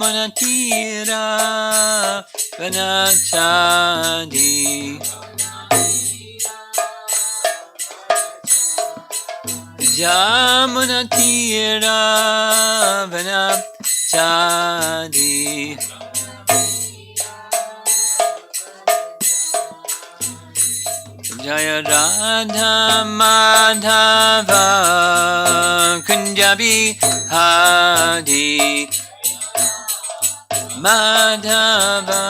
Munatira Vanachadi Jamunatira Vanachadi Jaya Radha Madhava Kunjabi Hadi Madhava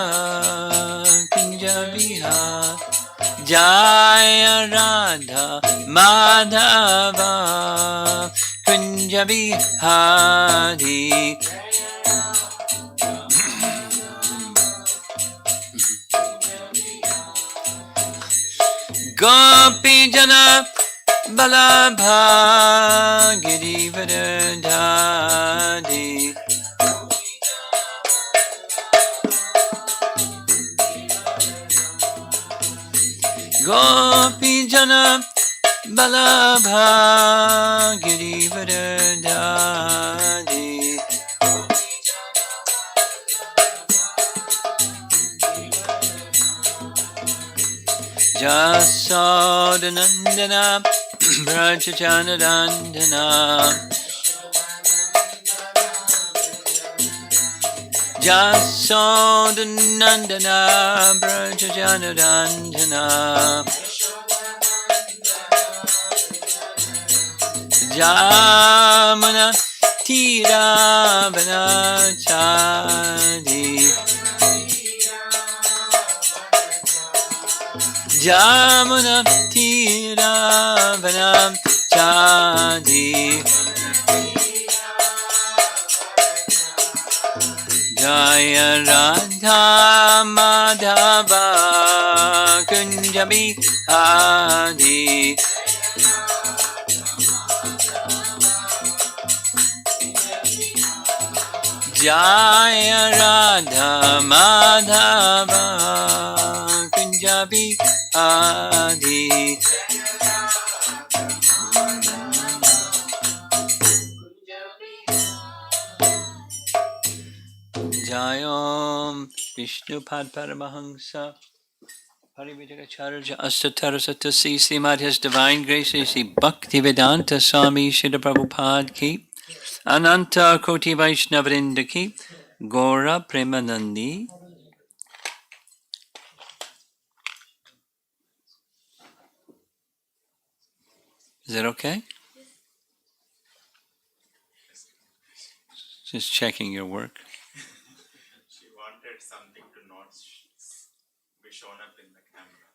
Kunjabi Hadi Jaya Radha Madhava Kunjabi Hadi Gopi Jana Balabha Girivardhadi Gopi Jana Balabha Girivardhadi Jasodanandana Brajachanadandana Jasodanandana Brajachanadandana Jamana Tira Vanachadi Jamuna Tira Vanachadi Jaya Radha Madhava Kunjabi Hadi Jaya Radha Madhava Kunjabi Hadi Jayom Vishnupad Paramahansa Parivitacharya Astatarasatasi Srimad His Divine Grace Sri Bhaktivedanta Swami Srila Prabhupada Ki Ananta Koti Vaishnavrinda Ki Gora Premanandi. Is that okay? Just checking your work. She wanted something to not be shown up in the camera.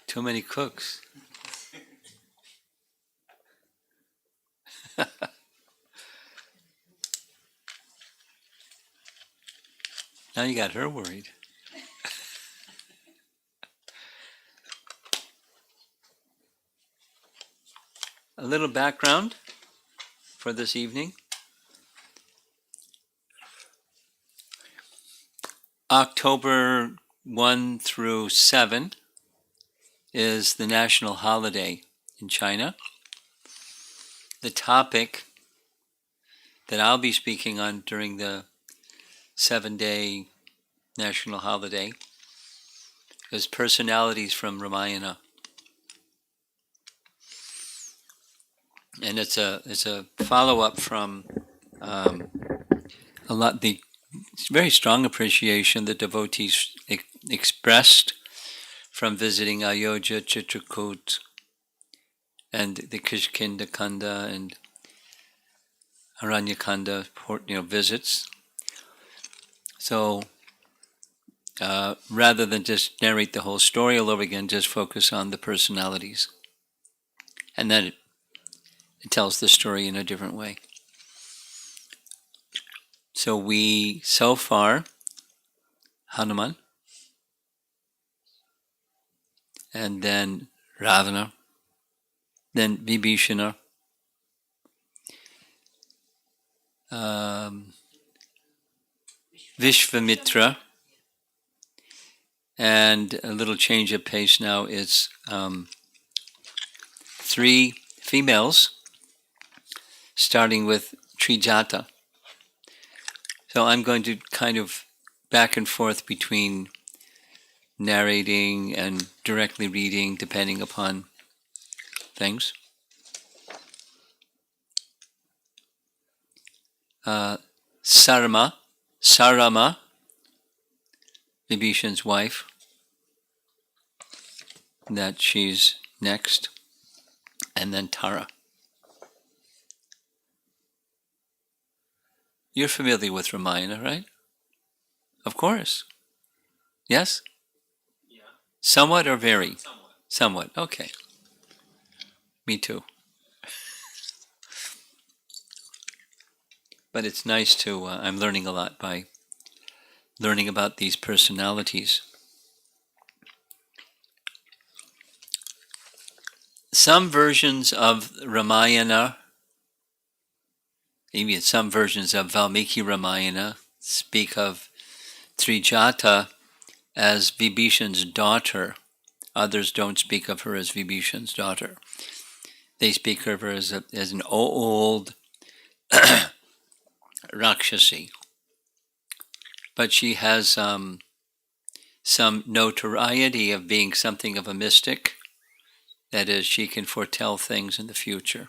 Too many cooks. Now you got her worried. A little background for this evening. October 1 through 7 is the national holiday in China. The topic that I'll be speaking on during the 7-day national holiday is personalities from Ramayana. And it's a follow-up from the very strong appreciation the devotees expressed from visiting Ayodhya, Chitrakoot, and the Kishkinda Kanda and Aranyakanda visits. So rather than just narrate the whole story all over again, just focus on the personalities. And then it tells the story in a different way. So far, Hanuman, and then Ravana, then Vibhishana, Vishvamitra, and a little change of pace now is 3 females, starting with Trijata. So I'm going to kind of back and forth between narrating and directly reading, depending upon things. Sarama, Vibhishan's wife, that she's next, and then Tara. You're familiar with Ramayana, right? Of course. Yes? Yeah. Somewhat or very? Somewhat. Somewhat, okay. Me too. But it's nice to, I'm learning a lot by learning about these personalities. Some versions of Ramayana, even some versions of Valmiki Ramayana, speak of Trijata as Vibhishan's daughter. Others don't speak of her as Vibhishan's daughter. They speak of her as an old Rakshasi. But she has some notoriety of being something of a mystic. That is, she can foretell things in the future.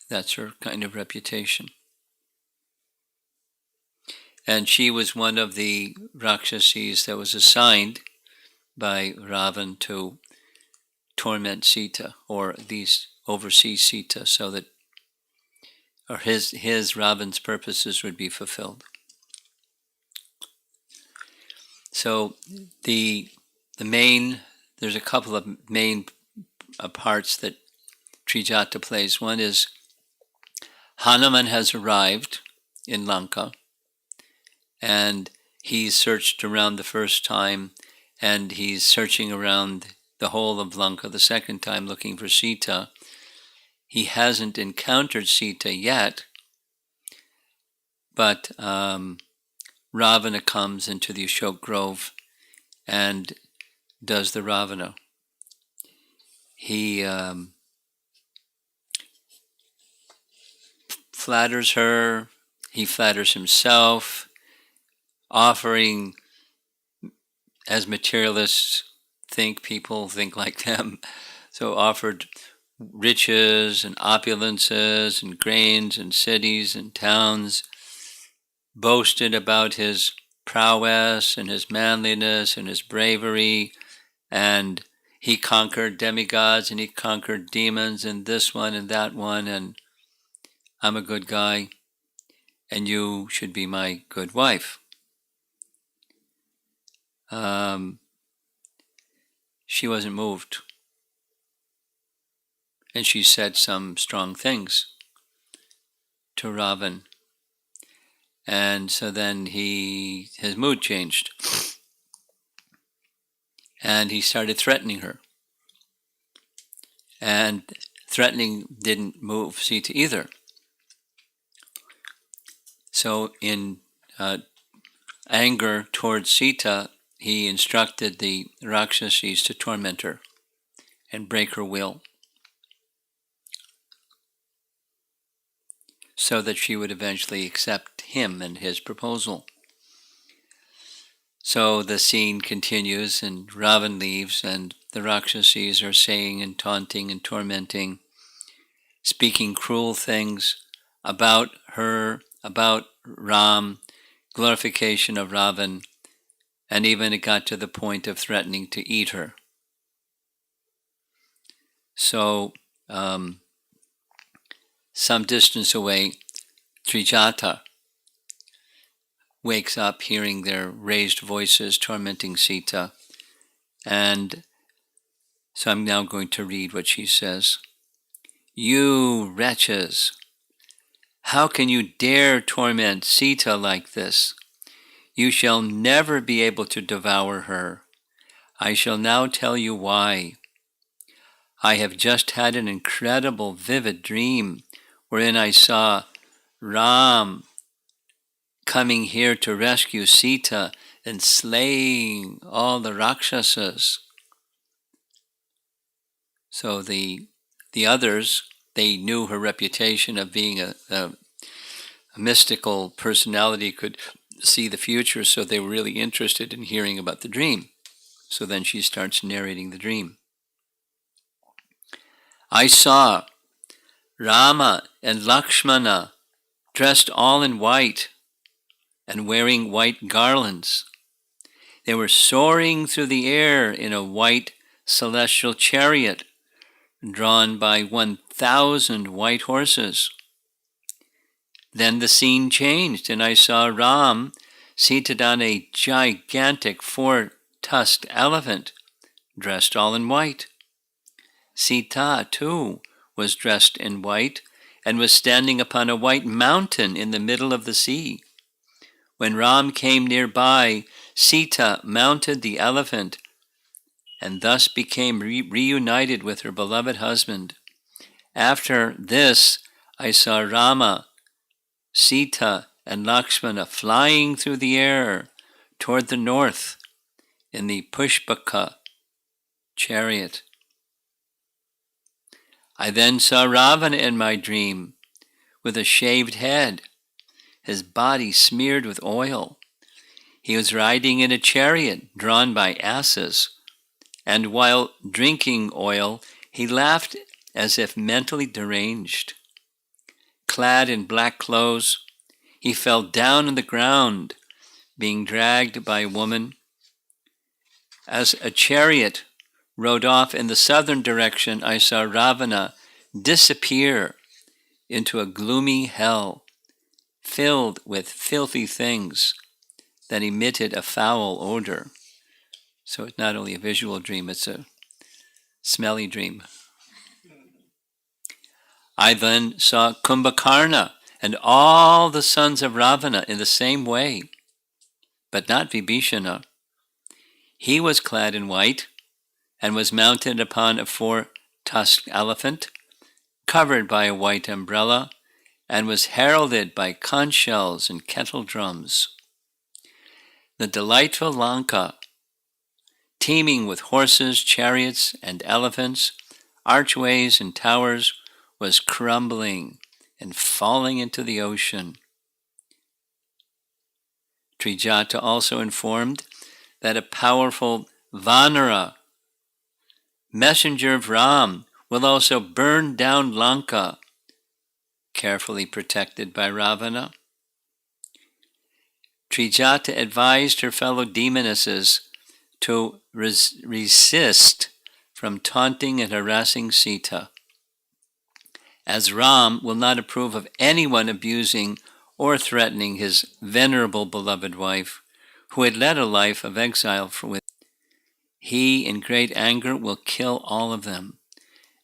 That's her kind of reputation. And she was one of the Rakshasis that was assigned by Ravan to torment Sita, or at least oversee Sita, so that or his Ravan's purposes would be fulfilled. So the main, there's a couple of main parts that Trijata plays. One is Hanuman has arrived in Lanka, and he's searched around the first time, and he's searching around the whole of Lanka the second time looking for Sita. He hasn't encountered Sita yet, but Ravana comes into the Ashok Grove and does the Ravana. He flatters her, he flatters himself, offering, as materialists think, people think like them, so offered riches and opulences and grains and cities and towns, boasted about his prowess and his manliness and his bravery, and he conquered demigods and he conquered demons and this one and that one, and I'm a good guy and you should be my good wife. She wasn't moved, and she said some strong things to Ravan, and so then his mood changed, and he started threatening her, and threatening didn't move Sita either. So in anger towards Sita, he instructed the Rakshasis to torment her and break her will, so that she would eventually accept him and his proposal. So the scene continues, and Ravan leaves, and the Rakshasis are saying and taunting and tormenting, speaking cruel things about her, about Ram, glorification of Ravan, and even it got to the point of threatening to eat her. So some distance away, Trijata wakes up hearing their raised voices tormenting Sita, and so I'm now going to read what she says. You wretches! How can you dare torment Sita like this? You shall never be able to devour her. I shall now tell you why. I have just had an incredible vivid dream wherein I saw Ram coming here to rescue Sita and slaying all the Rakshasas. So the others, they knew her reputation of being a mystical personality, could see the future, so they were really interested in hearing about the dream. So then she starts narrating the dream. I saw Rama and Lakshmana dressed all in white and wearing white garlands. They were soaring through the air in a white celestial chariot drawn by 1,000 white horses. Then the scene changed, and I saw Ram seated on a gigantic 4-tusked elephant, dressed all in white. Sita, too, was dressed in white and was standing upon a white mountain in the middle of the sea. When Ram came nearby, Sita mounted the elephant and thus became reunited with her beloved husband. After this, I saw Rama, Sita, and Lakshmana flying through the air toward the north in the Pushpaka chariot. I then saw Ravana in my dream with a shaved head, his body smeared with oil. He was riding in a chariot drawn by asses, and while drinking oil, he laughed as if mentally deranged. Clad in black clothes, he fell down on the ground, being dragged by a woman. As a chariot rode off in the southern direction, I saw Ravana disappear into a gloomy hell, filled with filthy things that emitted a foul odor. So it's not only a visual dream, it's a smelly dream. I then saw Kumbhakarna and all the sons of Ravana in the same way, but not Vibhishana. He was clad in white and was mounted upon a 4-tusked elephant, covered by a white umbrella, and was heralded by conch shells and kettle drums. The delightful Lanka, teeming with horses, chariots, and elephants, archways and towers, was crumbling and falling into the ocean. Trijata also informed that a powerful Vanara, messenger of Ram, will also burn down Lanka, carefully protected by Ravana. Trijata advised her fellow demonesses to resist from taunting and harassing Sita, as Ram will not approve of anyone abusing or threatening his venerable beloved wife, who had led a life of exile for he, in great anger, will kill all of them.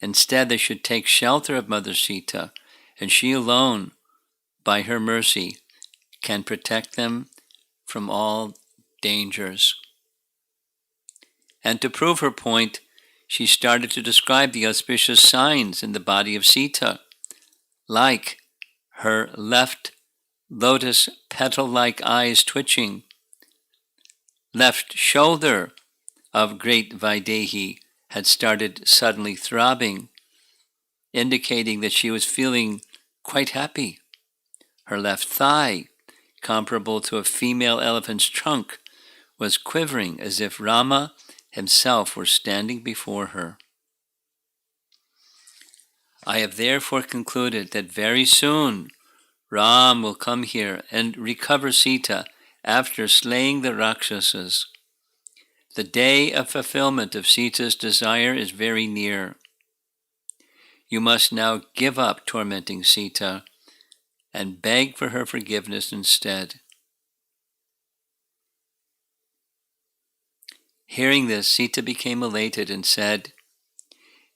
Instead, they should take shelter of Mother Sita, and she alone, by her mercy, can protect them from all dangers. And to prove her point, she started to describe the auspicious signs in the body of Sita, like her left lotus petal-like eyes twitching, left shoulder of great Vaidehi had started suddenly throbbing, indicating that she was feeling quite happy. Her left thigh, comparable to a female elephant's trunk, was quivering as if Rama himself were standing before her. I have therefore concluded that very soon Ram will come here and recover Sita after slaying the Rakshasas. The day of fulfillment of Sita's desire is very near. You must now give up tormenting Sita and beg for her forgiveness instead. Hearing this, Sita became elated and said,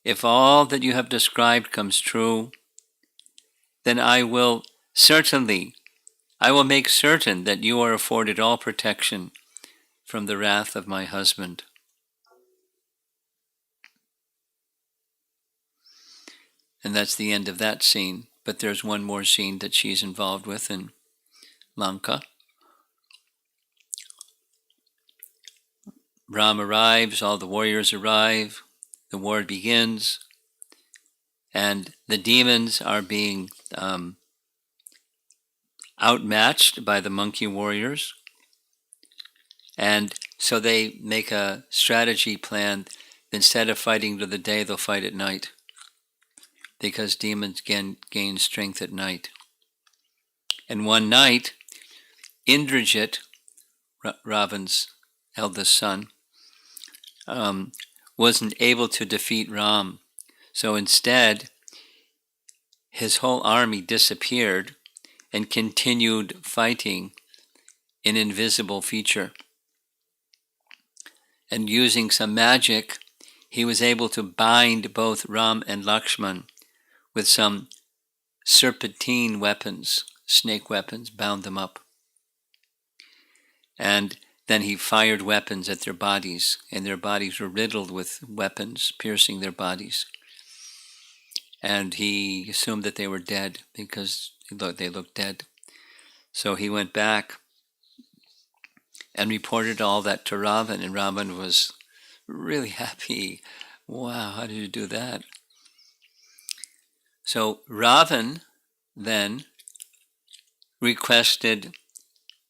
"If all that you have described comes true, then I will make certain that you are afforded all protection from the wrath of my husband." And that's the end of that scene. but there's one more scene that she's involved with in Lanka. Ram arrives, all the warriors arrive, the war begins, and the demons are being outmatched by the monkey warriors. And so they make a strategy plan. Instead of fighting during the day, they'll fight at night, because demons gain strength at night. And one night, Indrajit, Ravan's eldest son, wasn't able to defeat Ram. So instead, his whole army disappeared and continued fighting an invisible feature. And using some magic, he was able to bind both Ram and Lakshman with some serpentine weapons, snake weapons, bound them up. And then he fired weapons at their bodies, and their bodies were riddled with weapons, piercing their bodies. And he assumed that they were dead because they looked dead. So he went back and reported all that to Ravan, and Ravan was really happy. Wow, how did you do that? So Ravan then requested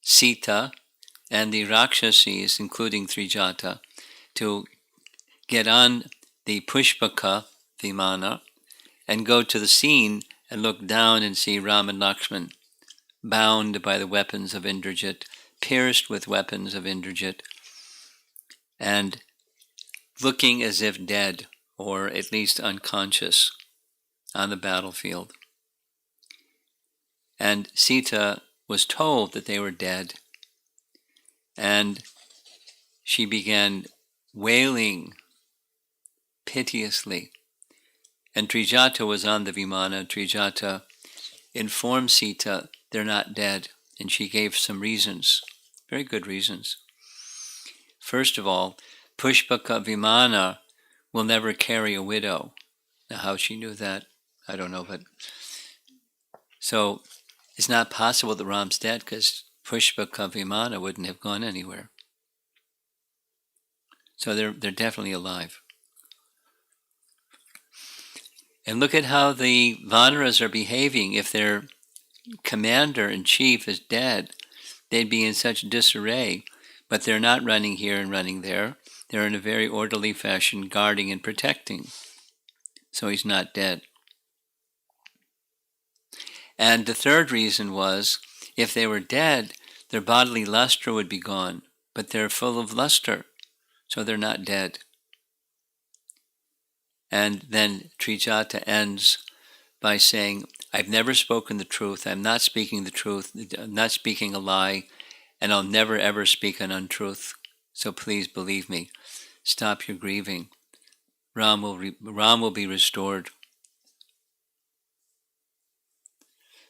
Sita and the Rakshasis, including Trijata, to get on the Pushpaka Vimana and go to the scene and look down and see Ram and Lakshman bound by the weapons of Indrajit, pierced with weapons of Indrajit, and looking as if dead, or at least unconscious, on the battlefield. And Sita was told that they were dead, and she began wailing piteously. And Trijata was on the Vimana. Trijata informed Sita they're not dead, and she gave some reasons, very good reasons. First of all, Pushpaka Vimana will never carry a widow. Now, how she knew that, I don't know, but so it's not possible that Ram's dead, because Pushpaka Vimana wouldn't have gone anywhere. So they're definitely alive. And look at how the Vanaras are behaving. If their commander-in-chief is dead, they'd be in such disarray, but they're not running here and running there. They're in a very orderly fashion, guarding and protecting. So he's not dead. And the third reason was, if they were dead, their bodily luster would be gone, but they're full of luster, so they're not dead. And then Trijata ends by saying, I've never spoken the truth, I'm not speaking the truth, I'm not speaking a lie, and I'll never ever speak an untruth. So please believe me. Stop your grieving. Ram will be restored.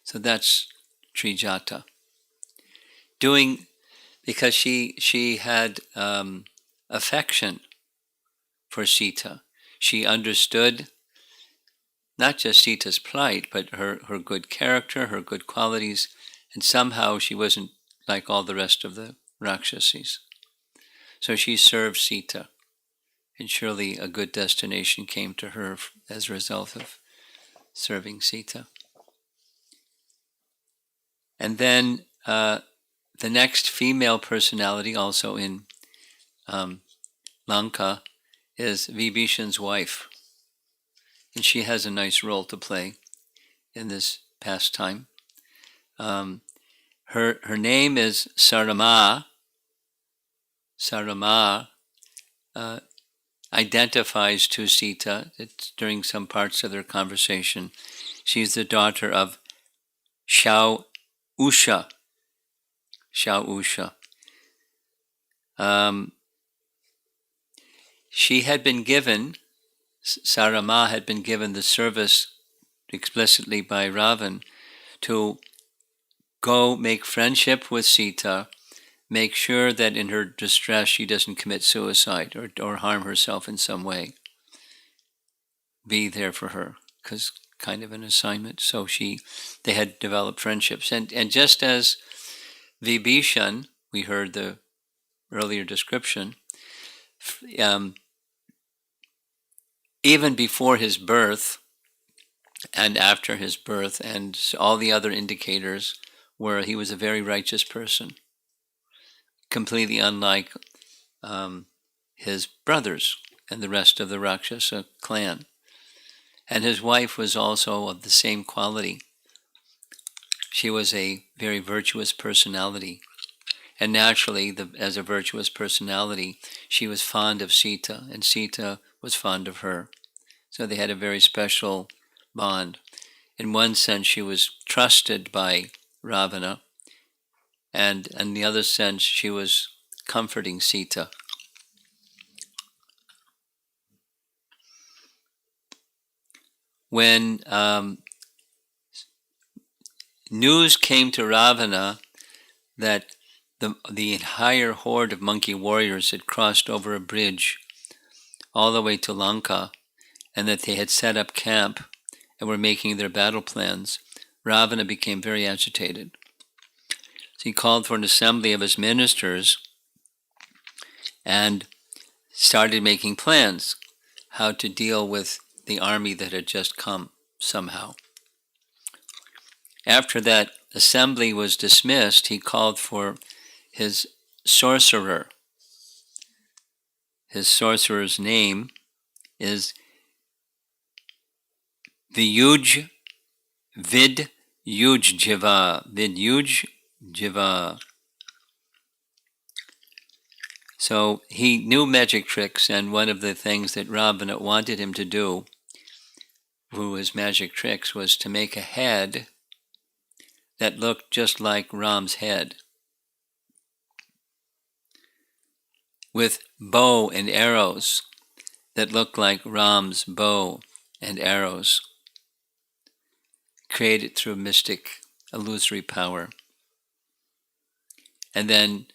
So that's Trijata. Because she had affection for Sita. She understood not just Sita's plight, but her good character, her good qualities, and somehow she wasn't like all the rest of the Rakshasis. So she served Sita, and surely a good destination came to her as a result of serving Sita. And then the next female personality, also in Lanka, is Vibhishan's wife. And she has a nice role to play in this pastime. Her name is Sarama. Sarama identifies to Sita. It's during some parts of their conversation. She's the daughter of Shao Usha. She had been given, Sarama had been given the service explicitly by Ravan to go make friendship with Sita, make sure that in her distress she doesn't commit suicide or harm herself in some way. Be there for her, because kind of an assignment. So they had developed friendships. And just as Vibhishan, we heard the earlier description, even before his birth and after his birth, and all the other indicators were he was a very righteous person, completely unlike his brothers and the rest of the Rakshasa clan. And his wife was also of the same quality. She was a very virtuous personality. And naturally, as a virtuous personality, she was fond of Sita, and Sita was fond of her. So they had a very special bond. In one sense, she was trusted by Ravana, and in the other sense, she was comforting Sita. When news came to Ravana that the entire horde of monkey warriors had crossed over a bridge all the way to Lanka, and that they had set up camp and were making their battle plans, Ravana became very agitated. So he called for an assembly of his ministers and started making plans how to deal with the army that had just come somehow. After that assembly was dismissed, he called for his sorcerer. His sorcerer's name is Vidyujjiva. So he knew magic tricks, and one of the things that Ravana wanted him to do through his magic tricks was to make a head that looked just like Ram's head, with bow and arrows that looked like Ram's bow and arrows, created through mystic illusory power. And then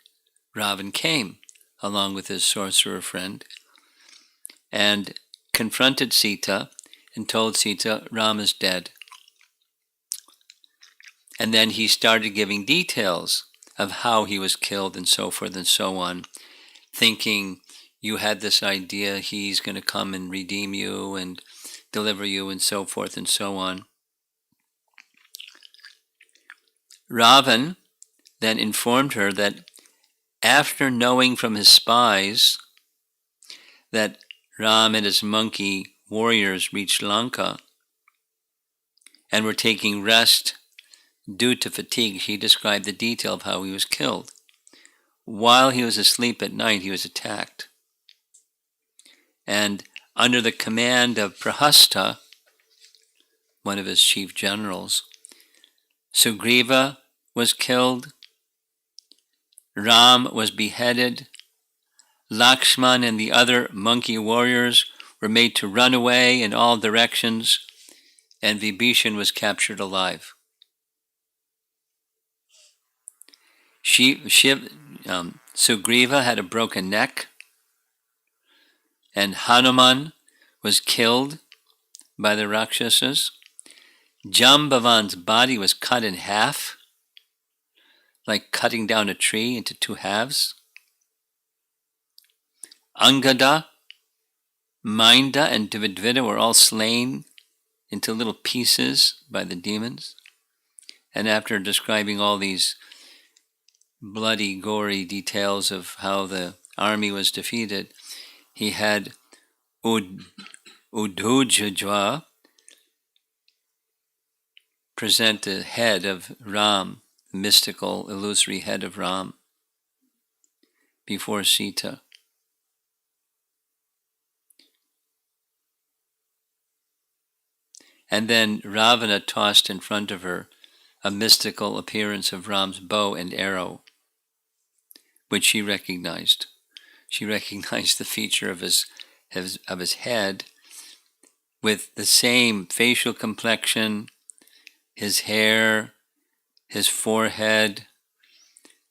Ravan came along with his sorcerer friend and confronted Sita and told Sita Ram is dead. And then he started giving details of how he was killed and so forth and so on, thinking you had this idea he's going to come and redeem you and deliver you and so forth and so on. Ravan then informed her that after knowing from his spies that Ram and his monkey warriors reached Lanka and were taking rest due to fatigue, he described the detail of how he was killed. While he was asleep at night, he was attacked. And under the command of Prahasta, one of his chief generals, Sugriva was killed, Ram was beheaded, Lakshman and the other monkey warriors were made to run away in all directions, and Vibhishan was captured alive. Sugriva had a broken neck, and Hanuman was killed by the Rakshasas. Jambavan's body was cut in half, like cutting down a tree into two halves. Angada, Minda, and Dvidvida were all slain into little pieces by the demons. And after describing all these bloody, gory details of how the army was defeated, he had Uddhujva present the head of Ram, the mystical, illusory head of Ram, before Sita. And then Ravana tossed in front of her a mystical appearance of Ram's bow and arrow, which she recognized. She recognized the feature of his head with the same facial complexion, his hair, his forehead,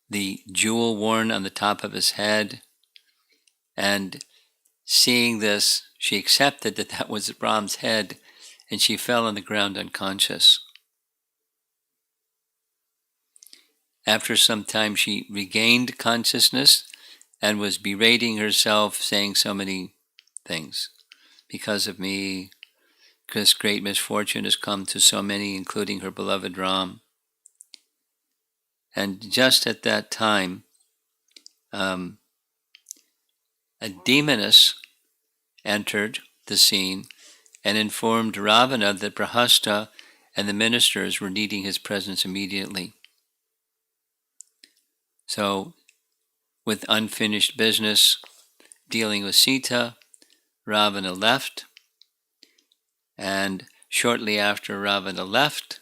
the jewel worn on the top of his head. And seeing this, she accepted that that was Ram's head and she fell on the ground unconscious. After some time, she regained consciousness and was berating herself, saying so many things. Because of me, this great misfortune has come to so many, including her beloved Ram. And just at that time, a demoness entered the scene and informed Ravana that Prahasta and the ministers were needing his presence immediately. So, with unfinished business dealing with Sita, Ravana left, and shortly after Ravana left,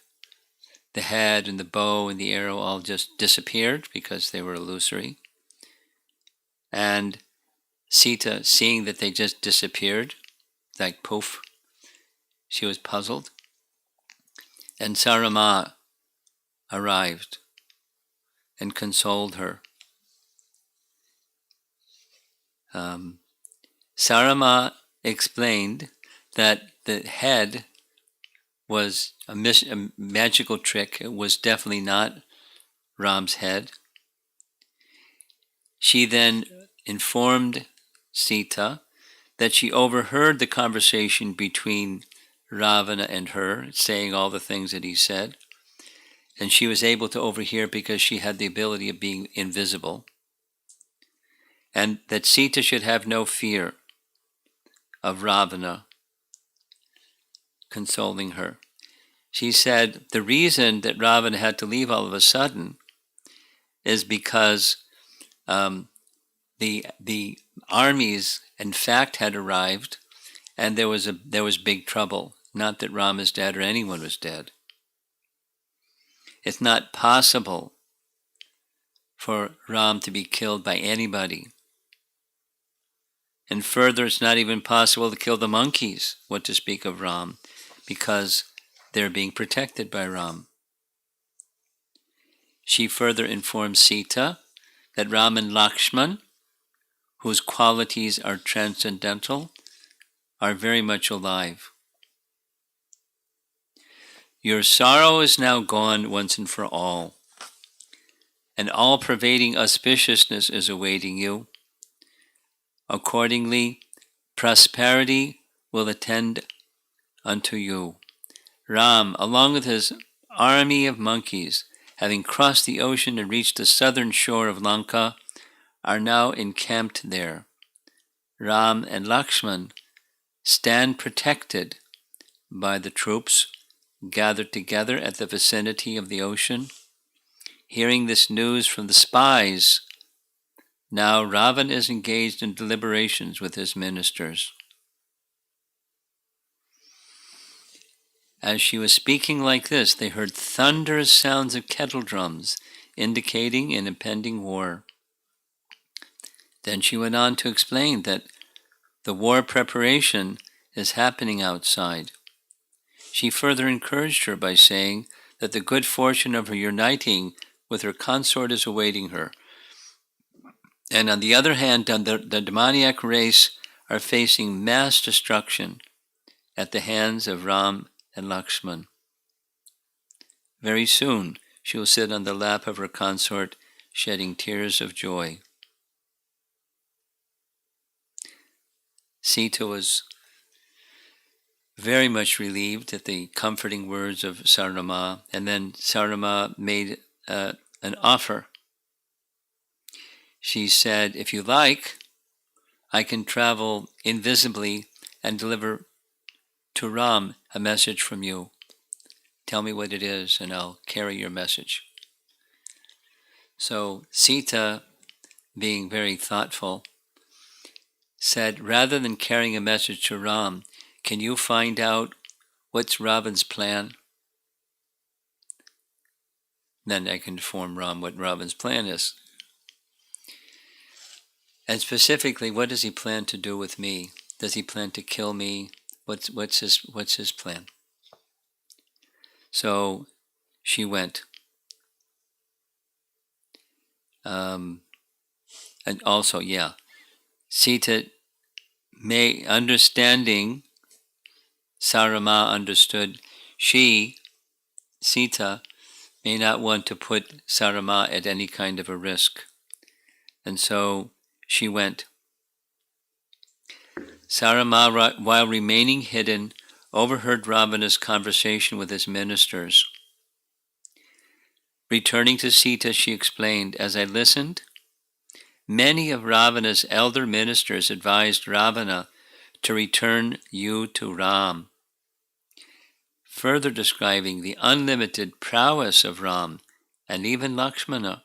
the head and the bow and the arrow all just disappeared because they were illusory. And Sita, seeing that they just disappeared, like poof, she was puzzled. And Sarama arrived and consoled her. Sarama explained that the head was a magical trick. It was definitely not Ram's head. She then informed Sita that she overheard the conversation between Ravana and her, saying all the things that he said. And she was able to overhear because she had the ability of being invisible. And that Sita should have no fear of Ravana consoling her. She said the reason that Ravana had to leave all of a sudden is because the armies, in fact, had arrived, and there was big trouble. Not that Ram is dead or anyone was dead. It's not possible for Ram to be killed by anybody. And further, it's not even possible to kill the monkeys, what to speak of Ram, because they're being protected by Ram. She further informs Sita that Ram and Lakshman, whose qualities are transcendental, are very much alive. Your sorrow is now gone once and for all, and all-pervading auspiciousness is awaiting you. Accordingly, prosperity will attend unto you. Ram, along with his army of monkeys, having crossed the ocean and reached the southern shore of Lanka, are now encamped there. Ram and Lakshman stand protected by the troops gathered together at the vicinity of the ocean. Hearing this news from the spies, now Ravan is engaged in deliberations with his ministers. As she was speaking like this, they heard thunderous sounds of kettle drums, indicating an impending war. Then she went on to explain that the war preparation is happening outside. She further encouraged her by saying that the good fortune of her uniting with her consort is awaiting her. And on the other hand, the demoniac race are facing mass destruction at the hands of Ram and Lakshman. Very soon, she will sit on the lap of her consort, shedding tears of joy. Sita was very much relieved at the comforting words of Sarama, and then Sarama made an offer. She said, if you like, I can travel invisibly and deliver to Ram a message from you. Tell me what it is, and I'll carry your message. So Sita, being very thoughtful, said, rather than carrying a message to Ram, can you find out what's Ravan's plan? Then I can inform Ram what Ravan's plan is. And specifically, what does he plan to do with me? Does he plan to kill me? What's his plan? So she went. And also, Sita understanding Sarama understood she, Sita, may not want to put Sarama at any kind of a risk. And so she went. Sarama, while remaining hidden, overheard Ravana's conversation with his ministers. Returning to Sita, she explained, "As I listened, many of Ravana's elder ministers advised Ravana to return you to Ram," further describing the unlimited prowess of Ram and even Lakshmana.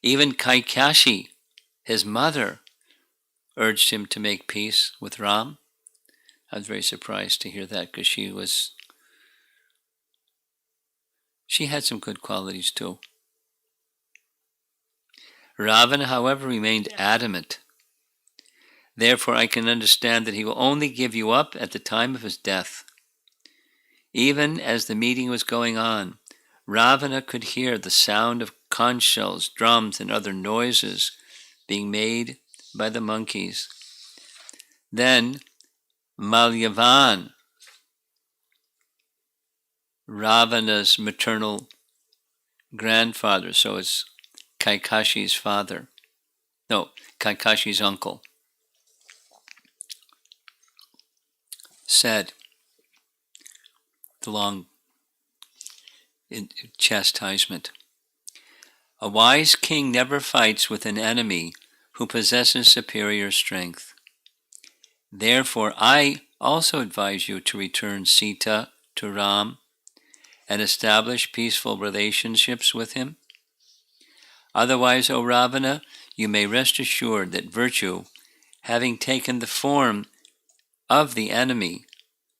Even Kaikeyi, his mother, urged him to make peace with Ram. I was very surprised to hear that because she had some good qualities too. Ravana, however, remained adamant. "Therefore I can understand that he will only give you up at the time of his death." Even as the meeting was going on, Ravana could hear the sound of conch shells, drums, and other noises being made by the monkeys. Then Malyavan, Ravana's maternal grandfather, so it's Kaikeyi's father, no, Kaikeyi's uncle, said, the long chastisement, "A wise king never fights with an enemy who possesses superior strength. Therefore, I also advise you to return Sita to Ram and establish peaceful relationships with him. Otherwise, O Ravana, you may rest assured that virtue, having taken the form of the enemy,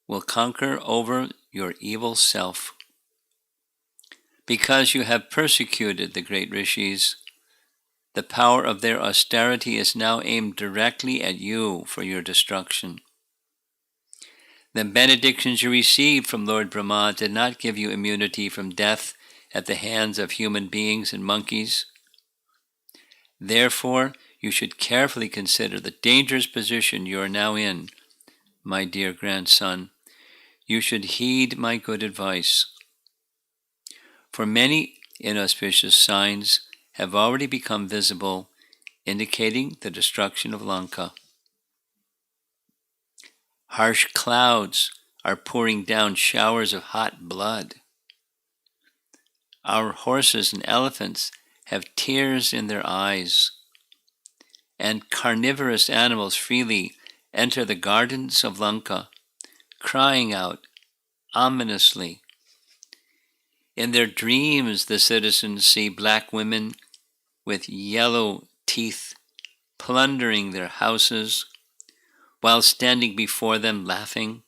will conquer over your evil self. Because you have persecuted the great rishis, the power of their austerity is now aimed directly at you for your destruction. The benedictions you received from Lord Brahma did not give you immunity from death at the hands of human beings and monkeys. Therefore, you should carefully consider the dangerous position you are now in, my dear grandson. You should heed my good advice. For many inauspicious signs have already become visible, indicating the destruction of Lanka. Harsh clouds are pouring down showers of hot blood. Our horses and elephants have tears in their eyes, and carnivorous animals freely enter the gardens of Lanka, crying out ominously. In their dreams, the citizens see black women with yellow teeth plundering their houses while standing before them laughing.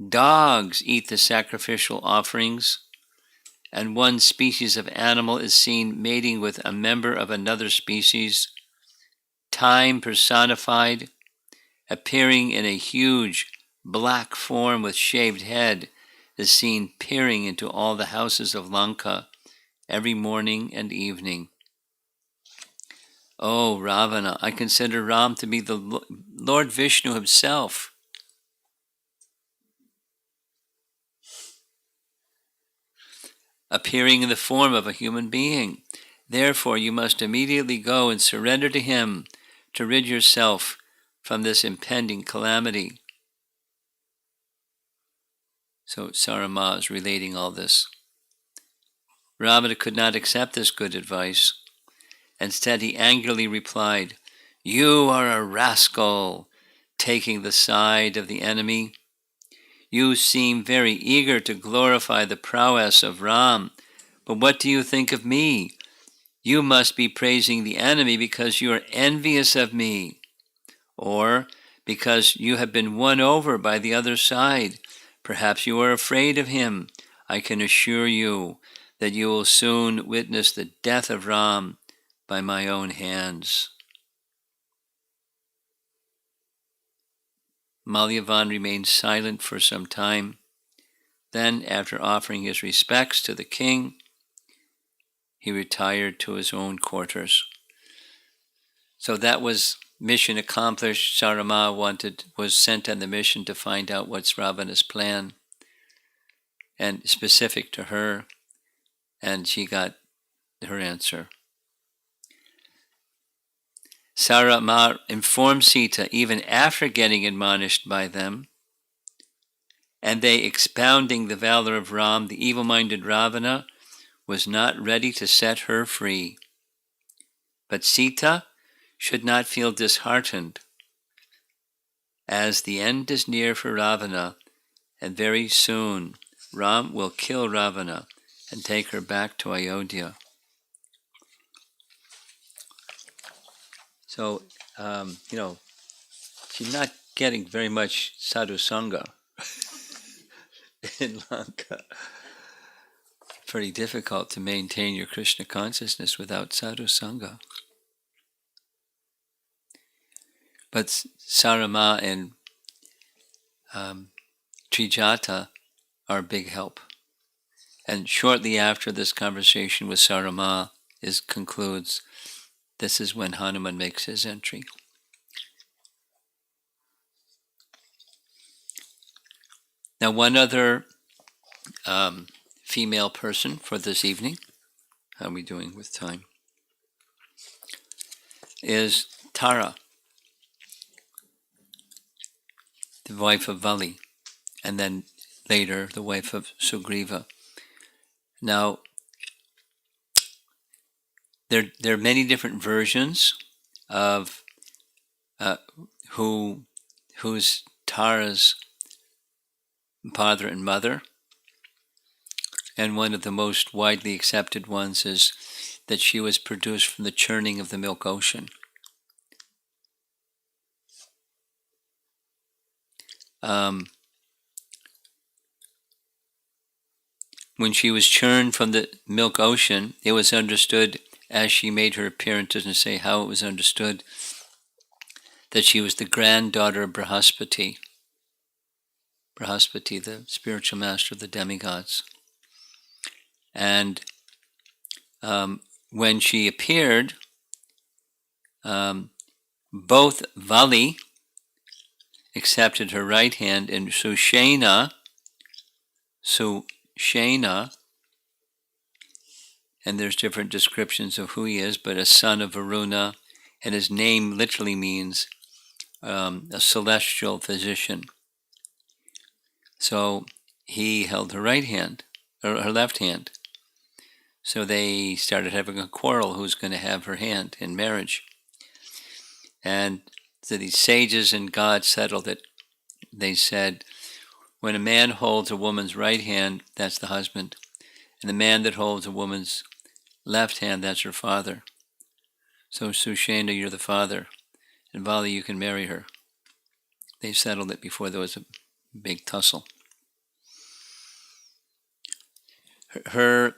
Dogs eat the sacrificial offerings, and one species of animal is seen mating with a member of another species. Time personified, appearing in a huge black form with shaved head, is seen peering into all the houses of Lanka every morning and evening. Oh, Ravana, I consider Ram to be the Lord Vishnu himself. Appearing in the form of a human being. Therefore, you must immediately go and surrender to him to rid yourself from this impending calamity." So Sarama is relating all this. Ravana could not accept this good advice. Instead, he angrily replied, "You are a rascal, taking the side of the enemy. You seem very eager to glorify the prowess of Ram, but what do you think of me? You must be praising the enemy because you are envious of me, or because you have been won over by the other side. Perhaps you are afraid of him. I can assure you that you will soon witness the death of Ram by my own hands." Malyavan remained silent for some time. Then, after offering his respects to the king, he retired to his own quarters. So that was mission accomplished, Sarama was sent on the mission to find out what's Ravana's plan, and specific to her, and she got her answer. Sarama informed Sita even after getting admonished by them, and they expounding the valor of Ram, the evil-minded Ravana was not ready to set her free. But Sita should not feel disheartened, as the end is near for Ravana, and very soon Ram will kill Ravana and take her back to Ayodhya. So, she's not getting very much sadhu sangha in Lanka. Pretty difficult to maintain your Krishna consciousness without sadhu sangha. But Sarama and Trijata are a big help. And shortly after this conversation with Sarama concludes, this is when Hanuman makes his entry. Now, one other female person for this evening, how are we doing with time, is Tara, the wife of Vali, and then later the wife of Sugriva. Now, there are many different versions of who's Tara's father and mother, and one of the most widely accepted ones is that she was produced from the churning of the milk ocean. When she was churned from the milk ocean, it was understood, as she made her appearance, doesn't say how it was understood, that she was the granddaughter of Brihaspati, the spiritual master of the demigods. And when she appeared, both Vali accepted her right hand, and Sushena, and there's different descriptions of who he is, but a son of Varuna, and his name literally means a celestial physician. So he held her right hand, or her left hand. So they started having a quarrel who's going to have her hand in marriage. And so these sages and God settled it. They said, when a man holds a woman's right hand, that's the husband. And the man that holds a woman's left hand, that's her father. So Sushena, you're the father. And Vali, you can marry her. They settled it before there was a big tussle. Her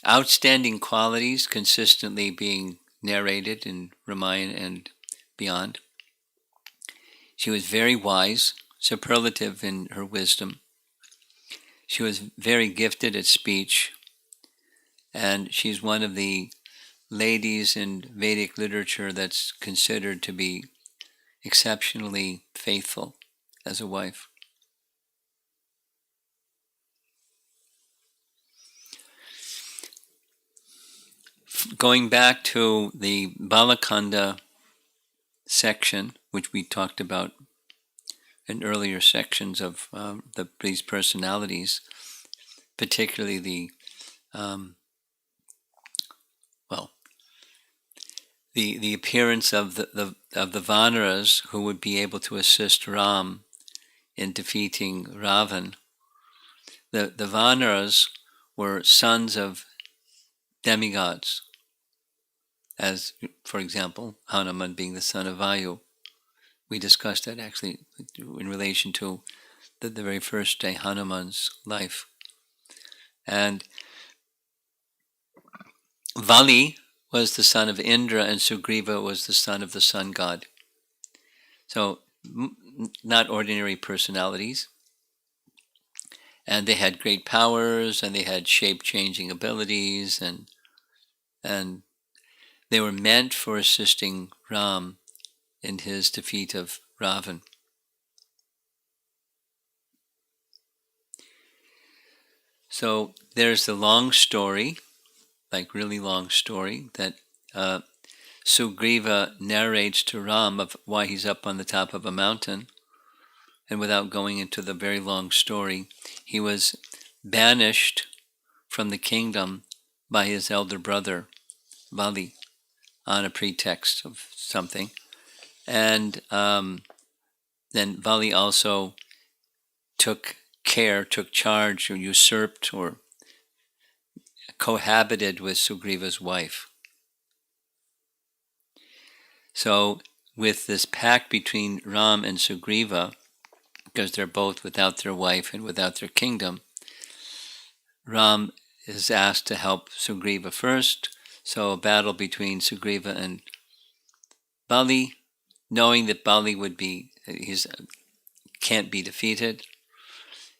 outstanding qualities consistently being narrated in Ramayana and beyond. She was very wise, superlative in her wisdom. She was very gifted at speech, and she's one of the ladies in Vedic literature that's considered to be exceptionally faithful as a wife. Going back to the Balakanda section, which we talked about in earlier sections of these personalities, particularly the appearance of the Vanaras who would be able to assist Ram in defeating Ravan. The Vanaras were sons of demigods, as, for example, Hanuman being the son of Vayu. We discussed that actually in relation to the very first day Hanuman's life. And Vali was the son of Indra, and Sugriva was the son of the sun god. So, not ordinary personalities. And they had great powers, and they had shape-changing abilities, and They were meant for assisting Ram in his defeat of Ravan. So there's the long story, like really long story, that Sugriva narrates to Ram of why he's up on the top of a mountain. And without going into the very long story, he was banished from the kingdom by his elder brother, Vali, on a pretext of something. And then Vali also took charge, or usurped, or cohabited with Sugriva's wife. So with this pact between Ram and Sugriva, because they're both without their wife and without their kingdom, Ram is asked to help Sugriva first. So a battle between Sugriva and Bali, knowing that Bali can't be defeated,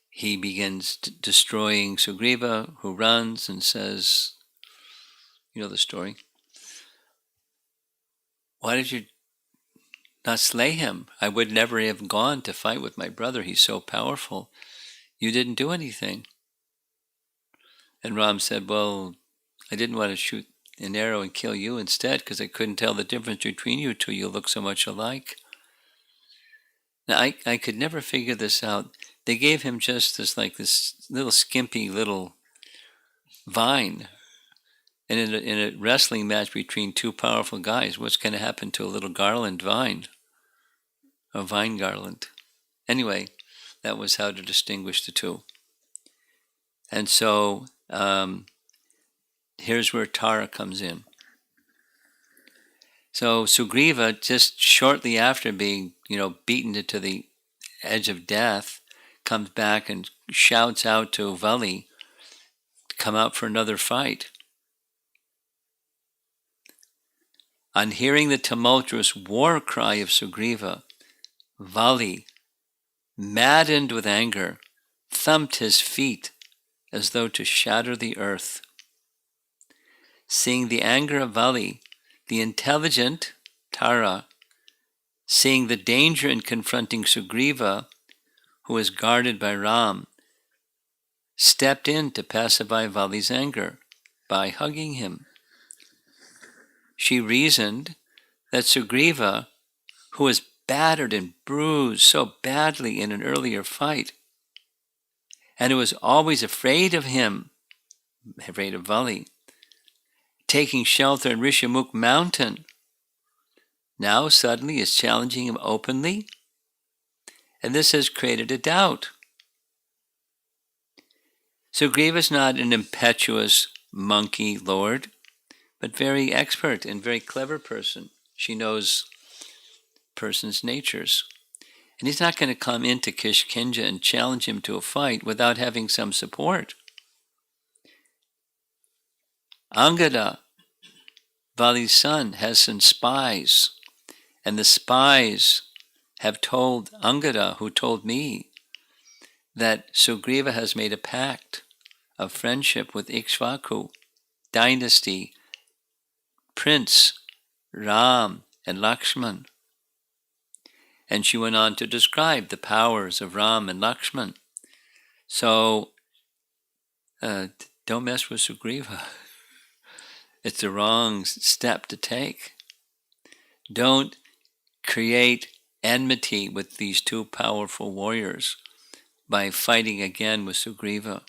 he begins destroying Sugriva, who runs and says, you know the story, why did you not slay him? I would never have gone to fight with my brother. He's so powerful. You didn't do anything. And Ram said, well, I didn't want to shoot an arrow and kill you instead because I couldn't tell the difference between you two. You look so much alike. Now, I could never figure this out. They gave him just this little skimpy little vine. And in a wrestling match between two powerful guys, what's going to happen to a little garland vine? A vine garland. Anyway, that was how to distinguish the two. And so here's where Tara comes in. So Sugriva, just shortly after being, beaten to the edge of death, comes back and shouts out to Vali to come out for another fight. On hearing the tumultuous war cry of Sugriva, Vali, maddened with anger, thumped his feet as though to shatter the earth. Seeing the anger of Vali, the intelligent Tara, seeing the danger in confronting Sugriva, who was guarded by Ram, stepped in to pacify Vali's anger by hugging him. She reasoned that Sugriva, who was battered and bruised so badly in an earlier fight, and who was always afraid of him, afraid of Vali, taking shelter in Rishamukh mountain, now suddenly is challenging him openly, and this has created a doubt. Sugriva is not an impetuous monkey lord, but very expert and very clever person. She knows person's natures. And he's not going to come into Kishkinja and challenge him to a fight without having some support. Angada, Vali's son, has some spies, and the spies have told Angada, who told me, that Sugriva has made a pact of friendship with Ikshvaku dynasty, Prince Ram and Lakshman. And she went on to describe the powers of Ram and Lakshman. So, don't mess with Sugriva. It's the wrong step to take. Don't create enmity with these two powerful warriors by fighting again with Sugriva.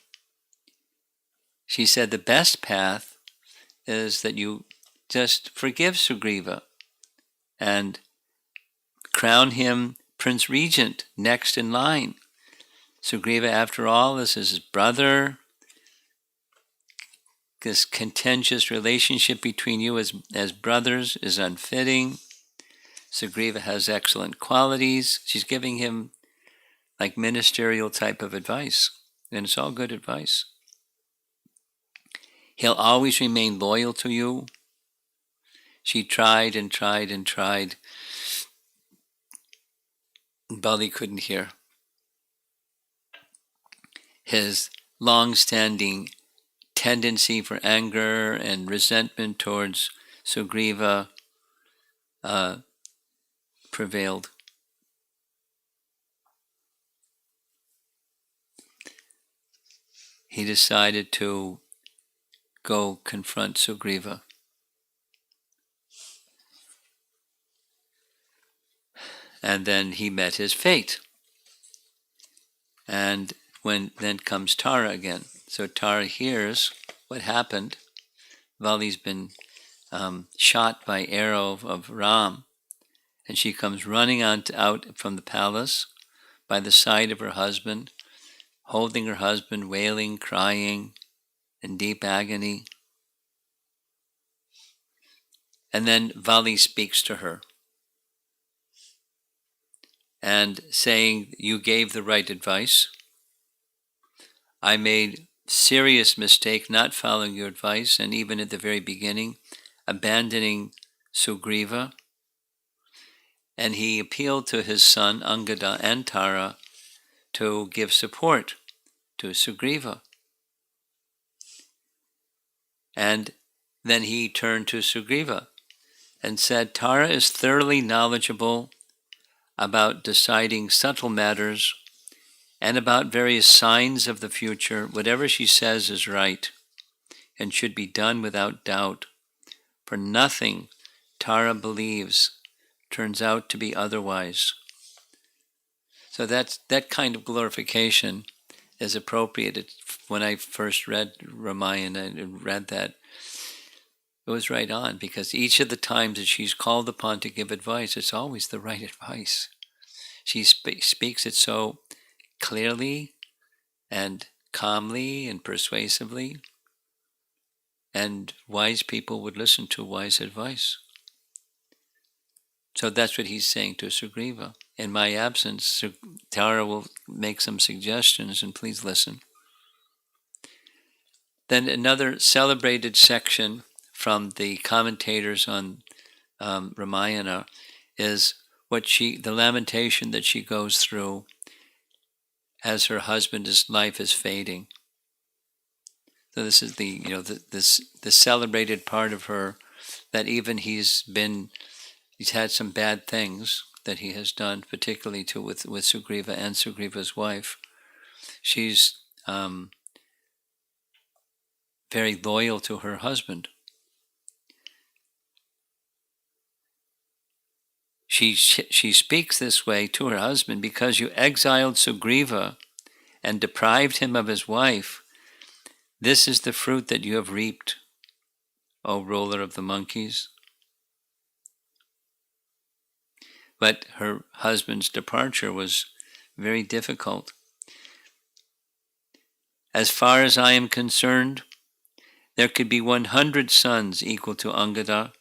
She said the best path is that you just forgive Sugriva and crown him Prince Regent next in line. Sugriva, after all, is his brother. This contentious relationship between you as brothers is unfitting. Sugriva has excellent qualities. She's giving him like ministerial type of advice, and it's all good advice. He'll always remain loyal to you. She tried and tried and tried. Bali couldn't hear. His long-standing tendency for anger and resentment towards Sugriva prevailed. He decided to go confront Sugriva. And then he met his fate. And then comes Tara again. So Tara hears what happened. Vali's been shot by arrow of Ram, and she comes running out from the palace by the side of her husband, holding her husband, wailing, crying, in deep agony. And then Vali speaks to her and saying, "You gave the right advice. I made serious mistake not following your advice, and even at the very beginning, abandoning Sugriva." And he appealed to his son Angada and Tara to give support to Sugriva. And then he turned to Sugriva and said, "Tara is thoroughly knowledgeable about deciding subtle matters and about various signs of the future. Whatever she says is right and should be done without doubt, for nothing Tara believes turns out to be otherwise." So that kind of glorification is appropriate. When I first read Ramayana and read that, it was right on, because each of the times that she's called upon to give advice, it's always the right advice. She speaks it so clearly and calmly and persuasively, and wise people would listen to wise advice. So that's what he's saying to Sugriva. In my absence, Tara will make some suggestions, and please listen. Then another celebrated section from the commentators on Ramayana is the lamentation that she goes through as her husband's life is fading. So this is the celebrated part of her, that even he's had some bad things that he has done, particularly with Sugriva and Sugriva's wife. She's very loyal to her husband. She speaks this way to her husband: "Because you exiled Sugriva and deprived him of his wife, this is the fruit that you have reaped, O ruler of the monkeys." But her husband's departure was very difficult. "As far as I am concerned, there could be 100 sons equal to Angada.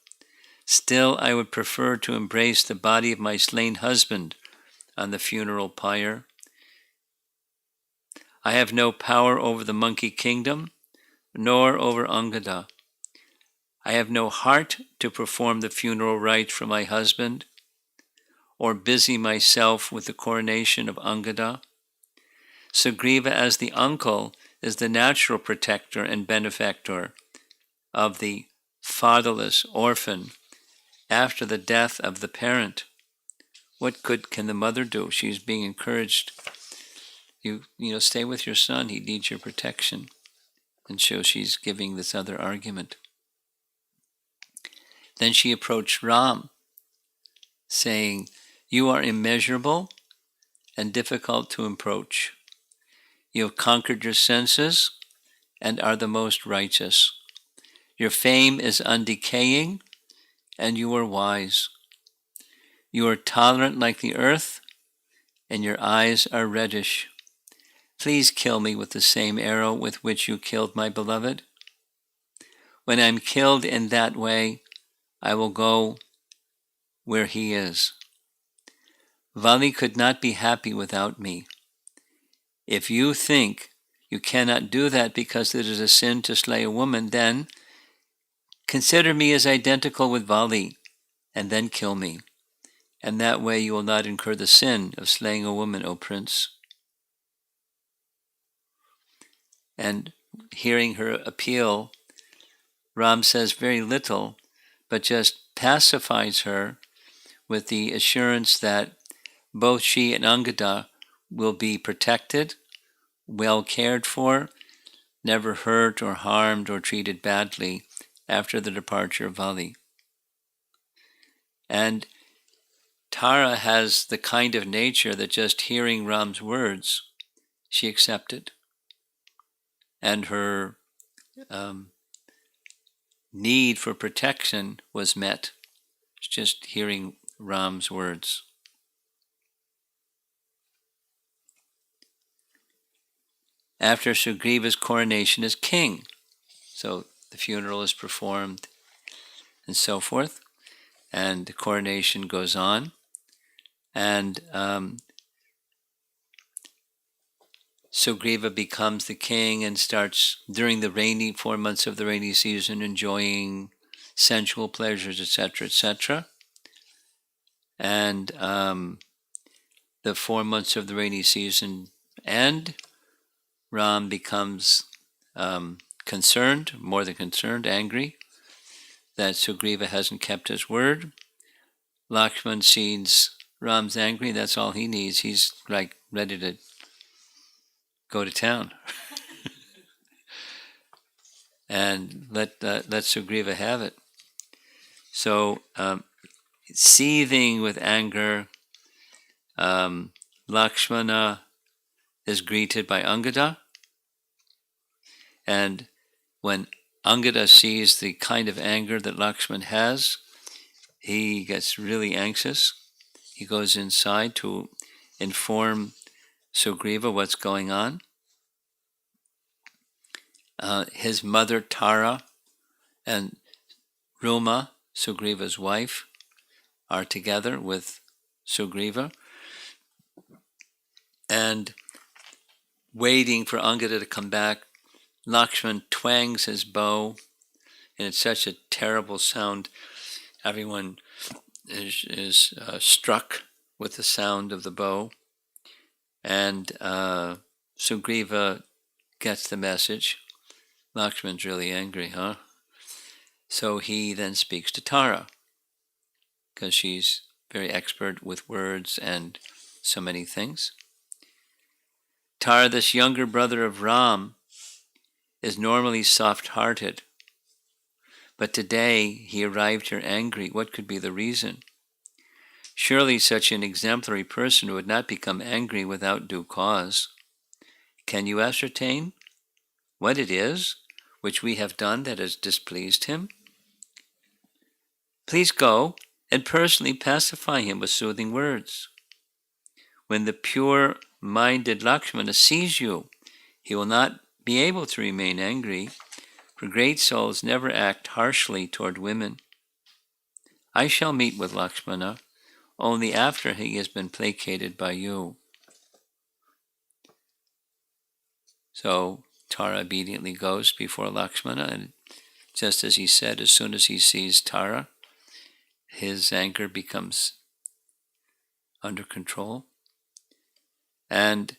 Still, I would prefer to embrace the body of my slain husband on the funeral pyre. I have no power over the monkey kingdom, nor over Angada. I have no heart to perform the funeral rites for my husband, or busy myself with the coronation of Angada. Sugriva, as the uncle, is the natural protector and benefactor of the fatherless orphan after the death of the parent. What good can the mother do?" She's being encouraged. You stay with your son. He needs your protection. And so she's giving this other argument. Then she approached Ram, saying, "You are immeasurable and difficult to approach. You have conquered your senses and are the most righteous. Your fame is undecaying, and you are wise. You are tolerant like the earth, and your eyes are reddish. Please kill me with the same arrow with which you killed my beloved. When I am killed in that way, I will go where he is. Vali could not be happy without me. If you think you cannot do that because it is a sin to slay a woman, then consider me as identical with Vali, and then kill me. And that way you will not incur the sin of slaying a woman, O prince." And hearing her appeal, Ram says very little, but just pacifies her with the assurance that both she and Angada will be protected, well cared for, never hurt or harmed or treated badly after the departure of Vali. And Tara has the kind of nature that just hearing Ram's words, she accepted. And her need for protection was met, just hearing Ram's words. After Sugriva's coronation as king, so the funeral is performed and so forth, and the coronation goes on, and Sugriva becomes the king and starts, during the 4 months of the rainy season, enjoying sensual pleasures, etc., etc. And the 4 months of the rainy season end, Ram becomes concerned, more than concerned, angry that Sugriva hasn't kept his word. Lakshman sees Ram's angry, that's all he needs. He's like ready to go to town and let Sugriva have it. So seething with anger, Lakshmana is greeted by Angada, and when Angada sees the kind of anger that Lakshman has, he gets really anxious. He goes inside to inform Sugriva what's going on. His mother Tara and Ruma, Sugriva's wife, are together with Sugriva and waiting for Angada to come back. Lakshman twangs his bow, and it's such a terrible sound. Everyone is struck with the sound of the bow, and Sugriva gets the message. Lakshman's really angry, huh? So he then speaks to Tara, because she's very expert with words and so many things. Tara, this younger brother of Ram, is normally soft-hearted, but today he arrived here angry. What could be the reason? Surely such an exemplary person would not become angry without due cause. Can you ascertain what it is which we have done that has displeased him? Please go and personally pacify him with soothing words. When the pure-minded Lakshmana sees you, he will not be able to remain angry, for great souls never act harshly toward women. I shall meet with Lakshmana only after he has been placated by you. So Tara obediently goes before Lakshmana, and just as he said, as soon as he sees Tara, his anger becomes under control. And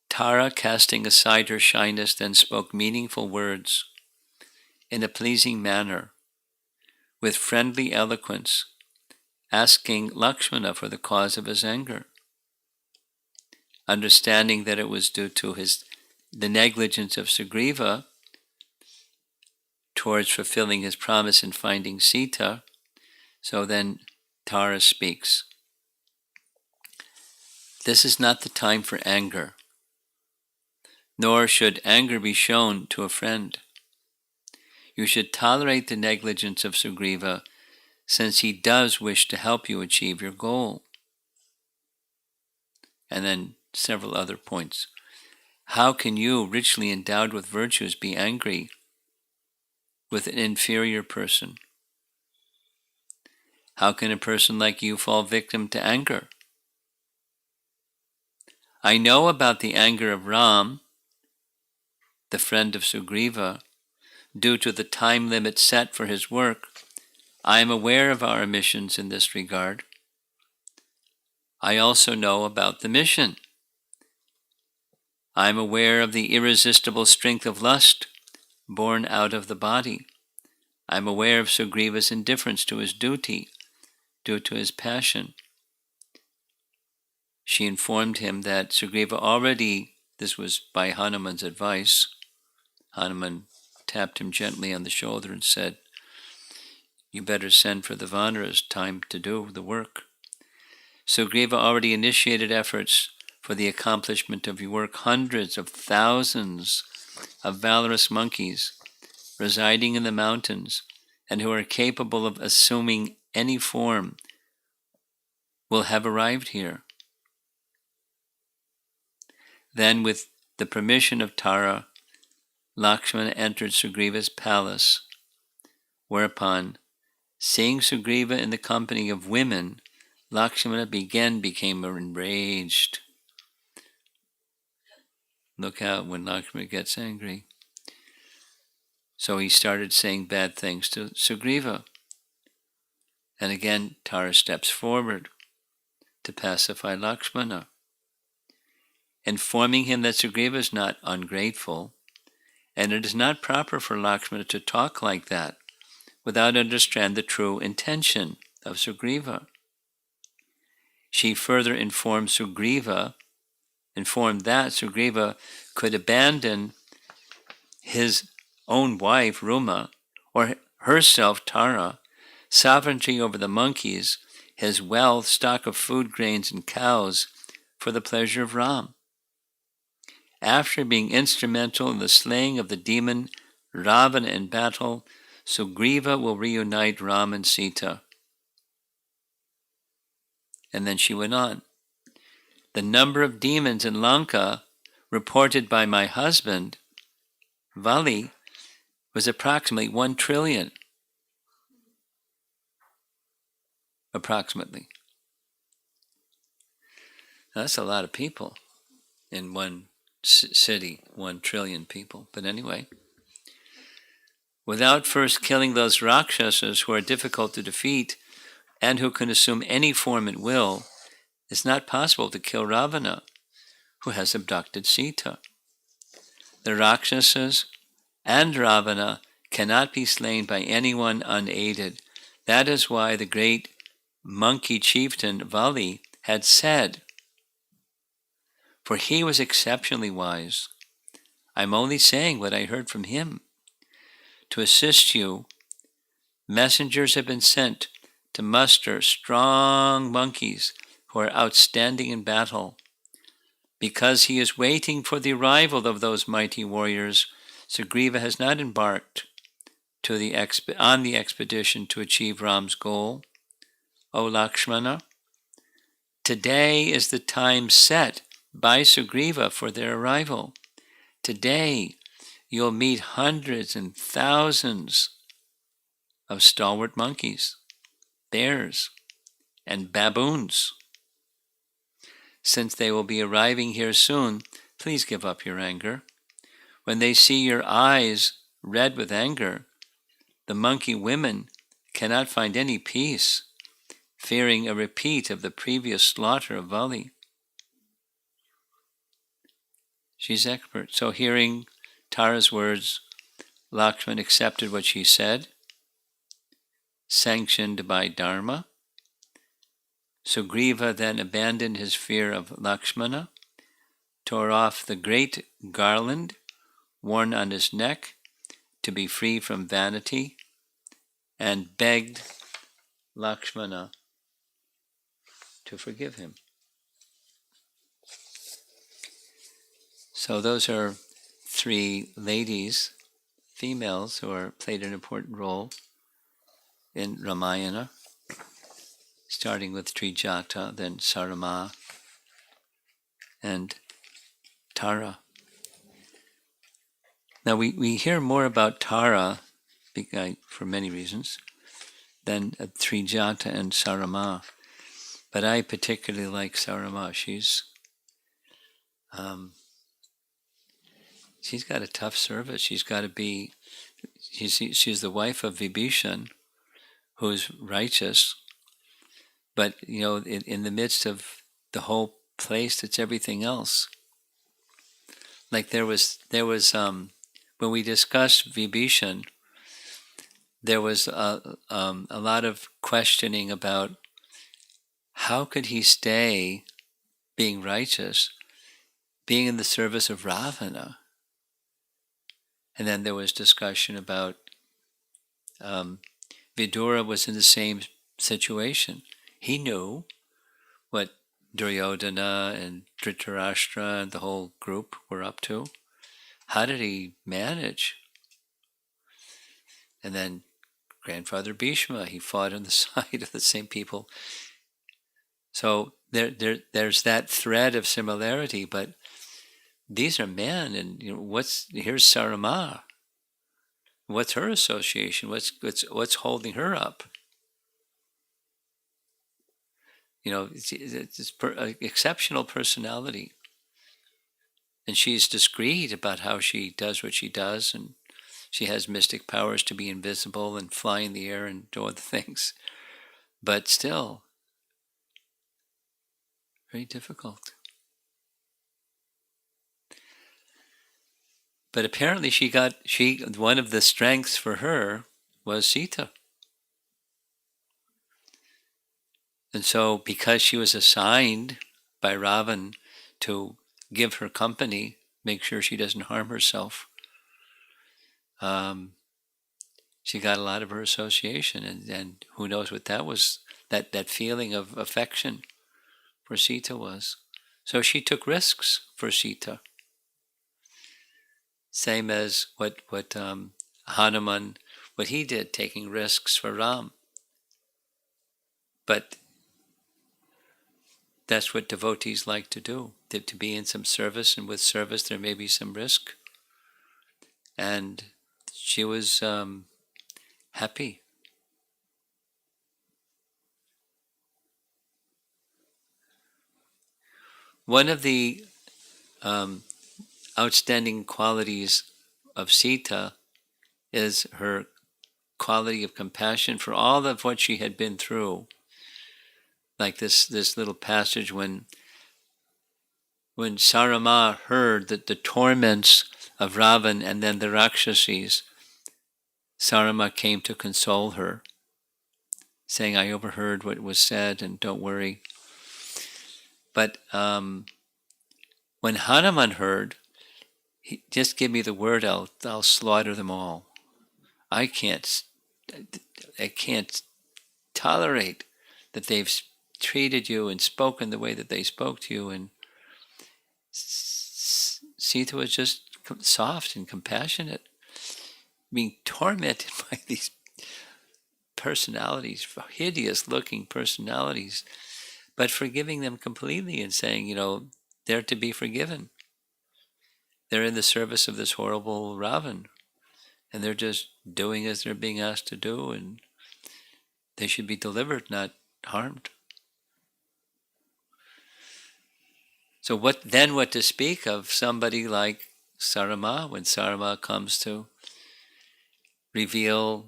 Tara, casting aside her shyness, then spoke meaningful words in a pleasing manner, with friendly eloquence, asking Lakshmana for the cause of his anger, understanding that it was due to the negligence of Sugriva towards fulfilling his promise and finding Sita. So then Tara speaks. This is not the time for anger, nor should anger be shown to a friend. You should tolerate the negligence of Sugriva, since he does wish to help you achieve your goal. And then several other points. How can you, richly endowed with virtues, be angry with an inferior person? How can a person like you fall victim to anger? I know about the anger of Ram, the friend of Sugriva, due to the time limit set for his work. I am aware of our omissions in this regard. I also know about the mission. I am aware of the irresistible strength of lust born out of the body. I am aware of Sugriva's indifference to his duty due to his passion. She informed him that Sugriva already, this was by Hanuman's advice, Hanuman tapped him gently on the shoulder and said, "You better send for the Vanaras, time to do the work." Sugriva already initiated efforts for the accomplishment of your work. Hundreds of thousands of valorous monkeys residing in the mountains and who are capable of assuming any form will have arrived here. Then, with the permission of Tara, Lakshmana entered Sugriva's palace, whereupon, seeing Sugriva in the company of women, Lakshmana became enraged. Look out when Lakshmana gets angry. So he started saying bad things to Sugriva. And again, Tara steps forward to pacify Lakshmana, informing him that Sugriva is not ungrateful, and it is not proper for Lakshmana to talk like that without understanding the true intention of Sugriva. She further informed that Sugriva could abandon his own wife, Ruma, or herself, Tara, sovereignty over the monkeys, his wealth, stock of food, grains, and cows, for the pleasure of Ram. After being instrumental in the slaying of the demon Ravana in battle, Sugriva will reunite Ram and Sita. And then she went on. The number of demons in Lanka reported by my husband, Vali, was approximately 1 trillion. Approximately. Now, that's a lot of people in one city, 1 trillion people. But anyway, without first killing those Rakshasas who are difficult to defeat and who can assume any form at will, it's not possible to kill Ravana, who has abducted Sita. The Rakshasas and Ravana cannot be slain by anyone unaided. That is why the great monkey chieftain Vali had said, for he was exceptionally wise, I'm only saying what I heard from him. To assist you, messengers have been sent to muster strong monkeys who are outstanding in battle. Because he is waiting for the arrival of those mighty warriors, Sugriva has not embarked on the expedition to achieve Ram's goal. O Lakshmana, today is the time set by Sugriva for their arrival. Today, you'll meet hundreds and thousands of stalwart monkeys, bears, and baboons. Since they will be arriving here soon, please give up your anger. When they see your eyes red with anger, the monkey women cannot find any peace, fearing a repeat of the previous slaughter of Vali. She's expert. So hearing Tara's words, Lakshman accepted what she said, sanctioned by Dharma. Sugriva then abandoned his fear of Lakshmana, tore off the great garland worn on his neck to be free from vanity, and begged Lakshmana to forgive him. So those are 3 ladies, females, who played an important role in Ramayana, starting with Trijata, then Sarama, and Tara. Now we hear more about Tara, for many reasons, than Trijata and Sarama. But I particularly like Sarama. She's got a tough service. She's the wife of Vibhishan, who's righteous, but in the midst of the whole place, it's everything else. Like there was when we discussed Vibhishan, there was a lot of questioning about how could he stay being righteous, being in the service of Ravana. And then there was discussion about Vidura was in the same situation. He knew what Duryodhana and Dhritarashtra and the whole group were up to. How did he manage? And then grandfather Bhishma, he fought on the side of the same people. So there's that thread of similarity, but these are men, and here's Sarama. What's her association? What's holding her up? It's exceptional personality, and she's discreet about how she does what she does, and she has mystic powers to be invisible and fly in the air and do other things, but still very difficult. But apparently one of the strengths for her was Sita. And so because she was assigned by Ravan to give her company, make sure she doesn't harm herself, she got a lot of her association, and who knows what that was, that feeling of affection for Sita was. So she took risks for Sita. Same as what Hanuman, what he did, taking risks for Ram. But that's what devotees like to do, to be in some service, and with service there may be some risk. And she was happy. One of the outstanding qualities of Sita is her quality of compassion for all of what she had been through. Like this little passage when Sarama heard that the torments of Ravan and then the Rakshasis, Sarama came to console her, saying, I overheard what was said and don't worry. But when Hanuman heard, just give me the word, I'll slaughter them all. I can't tolerate that they've treated you and spoken the way that they spoke to you. And Sita was just soft and compassionate, being tormented by these personalities, hideous looking personalities, but forgiving them completely and saying, they're to be forgiven. They're in the service of this horrible Ravan, and they're just doing as they're being asked to do, and they should be delivered, not harmed. So what to speak of somebody like Sarama, when Sarama comes to reveal,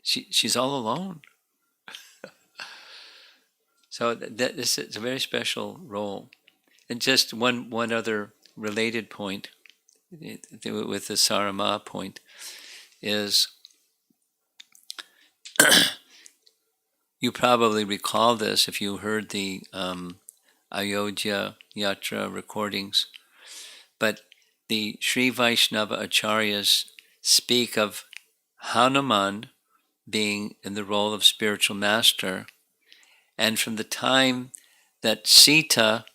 she's all alone. So this is a very special role. And just one other related point with the Sarama point is, you probably recall this if you heard the Ayodhya Yatra recordings, but the Sri Vaishnava Acharyas speak of Hanuman being in the role of spiritual master, and from the time that Sita,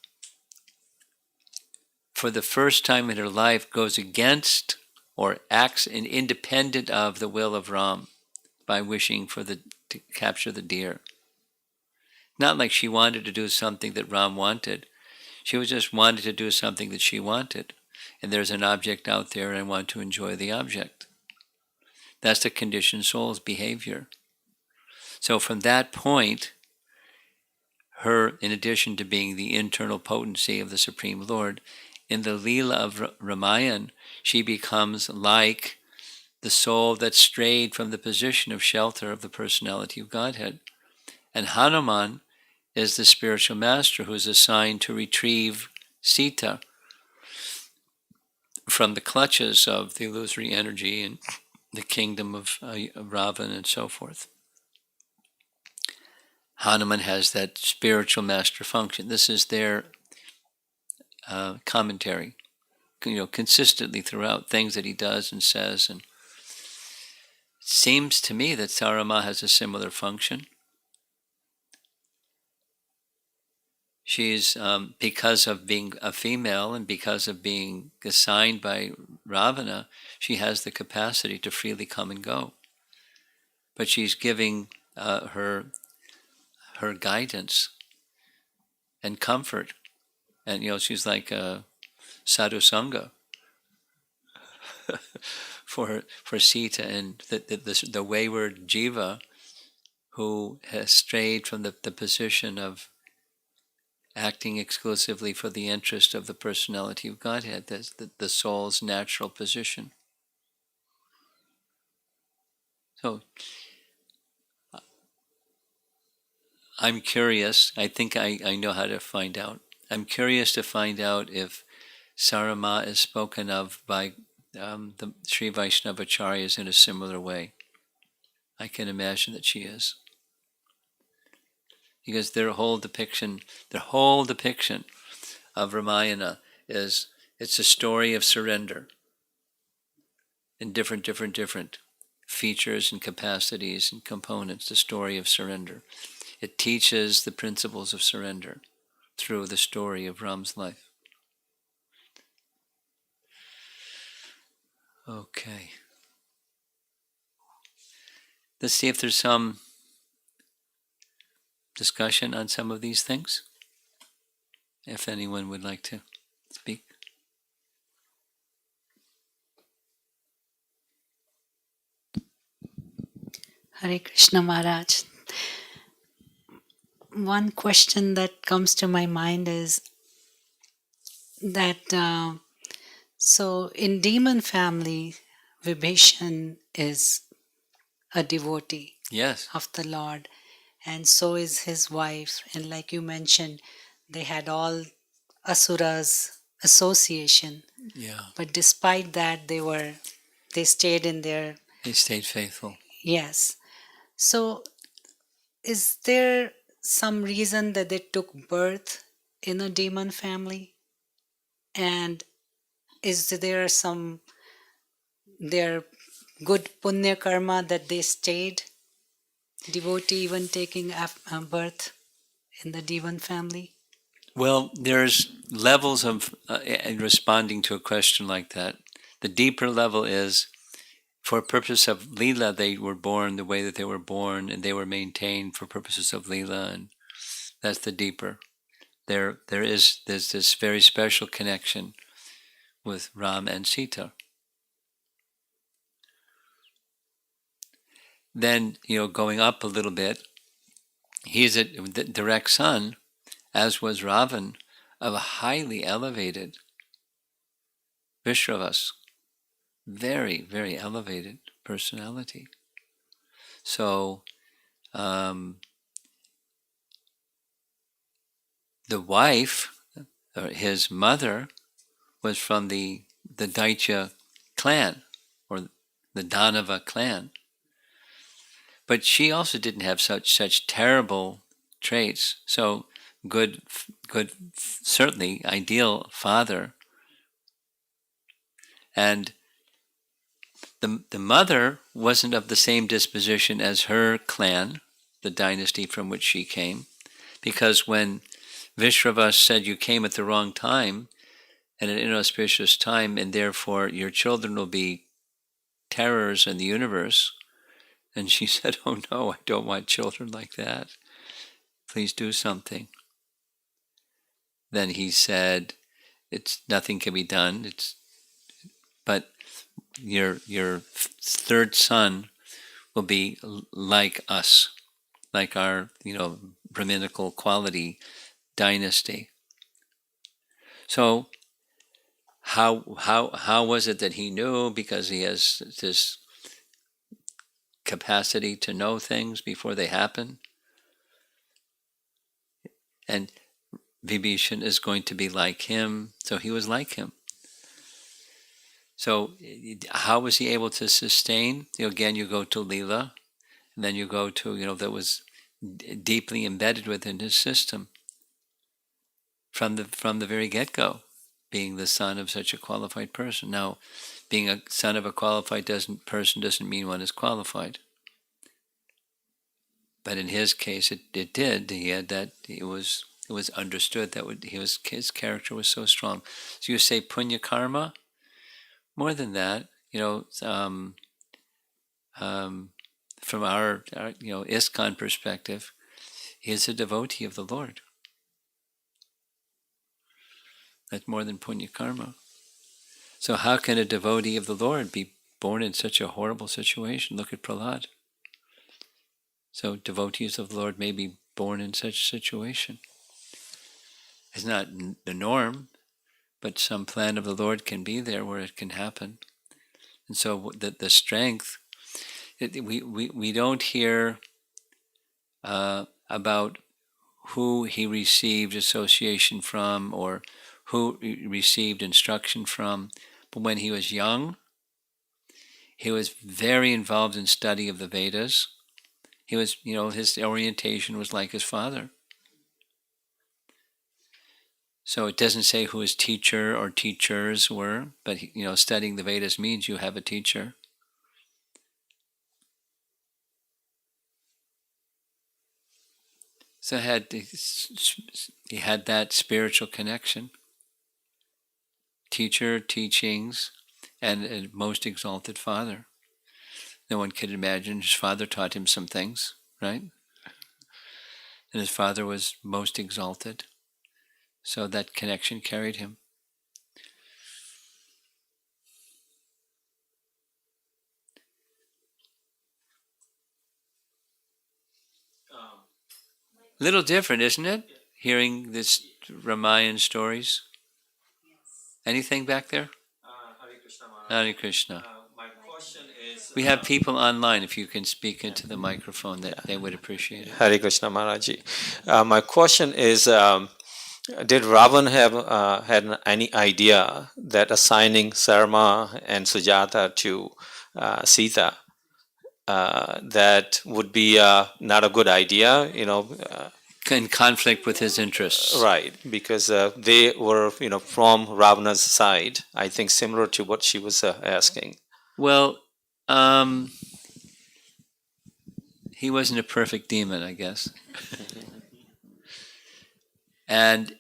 for the first time in her life, goes against or acts independent of the will of Ram by wishing to capture the deer. Not like she wanted to do something that Ram wanted. She was just wanted to do something that she wanted. And there's an object out there and I want to enjoy the object. That's the conditioned soul's behavior. So from that point, her, in addition to being the internal potency of the Supreme Lord, in the Leela of Ramayana, she becomes like the soul that strayed from the position of shelter of the personality of Godhead. And Hanuman is the spiritual master who is assigned to retrieve Sita from the clutches of the illusory energy and the kingdom of Ravana and so forth. Hanuman has that spiritual master function. This is their commentary, consistently throughout things that he does and says. And it seems to me that Sarama has a similar function. She's, because of being a female and because of being assigned by Ravana, she has the capacity to freely come and go. But she's giving her guidance and comfort. And, she's like a sadhu sangha for Sita and the wayward jiva who has strayed from the position of acting exclusively for the interest of the personality of Godhead. That's the soul's natural position. So I'm curious. I think I know how to find out. I'm curious to find out if Sarama is spoken of by the Sri Vaishnavacharyas in a similar way. I can imagine that she is. Because their whole depiction of Ramayana it's a story of surrender in different features and capacities and components, the story of surrender. It teaches the principles of surrender through the story of Ram's life. Okay. Let's see if there's some discussion on some of these things. If anyone would like to speak. Hare Krishna Maharaj. One question that comes to my mind is that so in demon family, Vibhishan is a devotee Yes. of the Lord, and so is his wife. And like you mentioned, they had all asuras association. Yeah. But despite that, they stayed in their. They stayed faithful. Yes. So is there some reason that they took birth in a demon family? And is there their good punya karma that they stayed devotee even taking birth in the demon family? Well, there's levels of responding to a question like that. The deeper level is, for purpose of Leela, they were born the way that they were born, and they were maintained for purposes of Leela, and that's the deeper. There's this very special connection with Ram and Sita. Then, going up a little bit, he's a direct son, as was Ravan, of a highly elevated Vishravas, very, very elevated personality. So, the wife, or his mother, was from the Daitya clan, or the Danava clan. But she also didn't have such terrible traits. So good, certainly ideal father. And the mother wasn't of the same disposition as her clan, the dynasty from which she came, because when Vishravas said, you came at the wrong time, at an inauspicious time, and therefore your children will be terrors in the universe. And she said, oh no, I don't want children like that. Please do something. Then he said, nothing can be done. But your third son will be like us, like our Brahminical quality dynasty. So how was it that he knew? Because he has this capacity to know things before they happen. And Vibhishan is going to be like him, so he was like him. So how was he able to sustain? Again, you go to Leela, and then you go to, that was deeply embedded within his system from the very get-go, being the son of such a qualified person. Now, being a son of a qualified person doesn't mean one is qualified. But in his case, it did. He had that. It was understood that his character was so strong. So you say punya karma. More than that, from our ISKCON perspective, he is a devotee of the Lord. That's more than punya karma. So how can a devotee of the Lord be born in such a horrible situation? Look at Prahlad. So devotees of the Lord may be born in such a situation. It's not the norm, but some plan of the Lord can be there where it can happen. And so the strength, we don't hear about who he received association from or who he received instruction from. But when he was young, he was very involved in study of the Vedas. He was, his orientation was like his father. So it doesn't say who his teacher or teachers were, but studying the Vedas means you have a teacher. So he had that spiritual connection. Teacher, teachings, and a most exalted father. No one could imagine his father taught him some things, right? And his father was most exalted. So that connection carried him. Little different, isn't it? Hearing this Ramayana stories. Anything back there? Hare Krishna Maharaj. Hare Krishna. My question is... We have people online. If you can speak into the microphone, that they would appreciate it. Hare Krishna Maharaj. My question is, did Ravan have had any idea that assigning Sarama and Sujata to Sita, that would be not a good idea, In conflict with his interests. Right, because they were, from Ravana's side, I think similar to what she was asking. Well, he wasn't a perfect demon, I guess. And,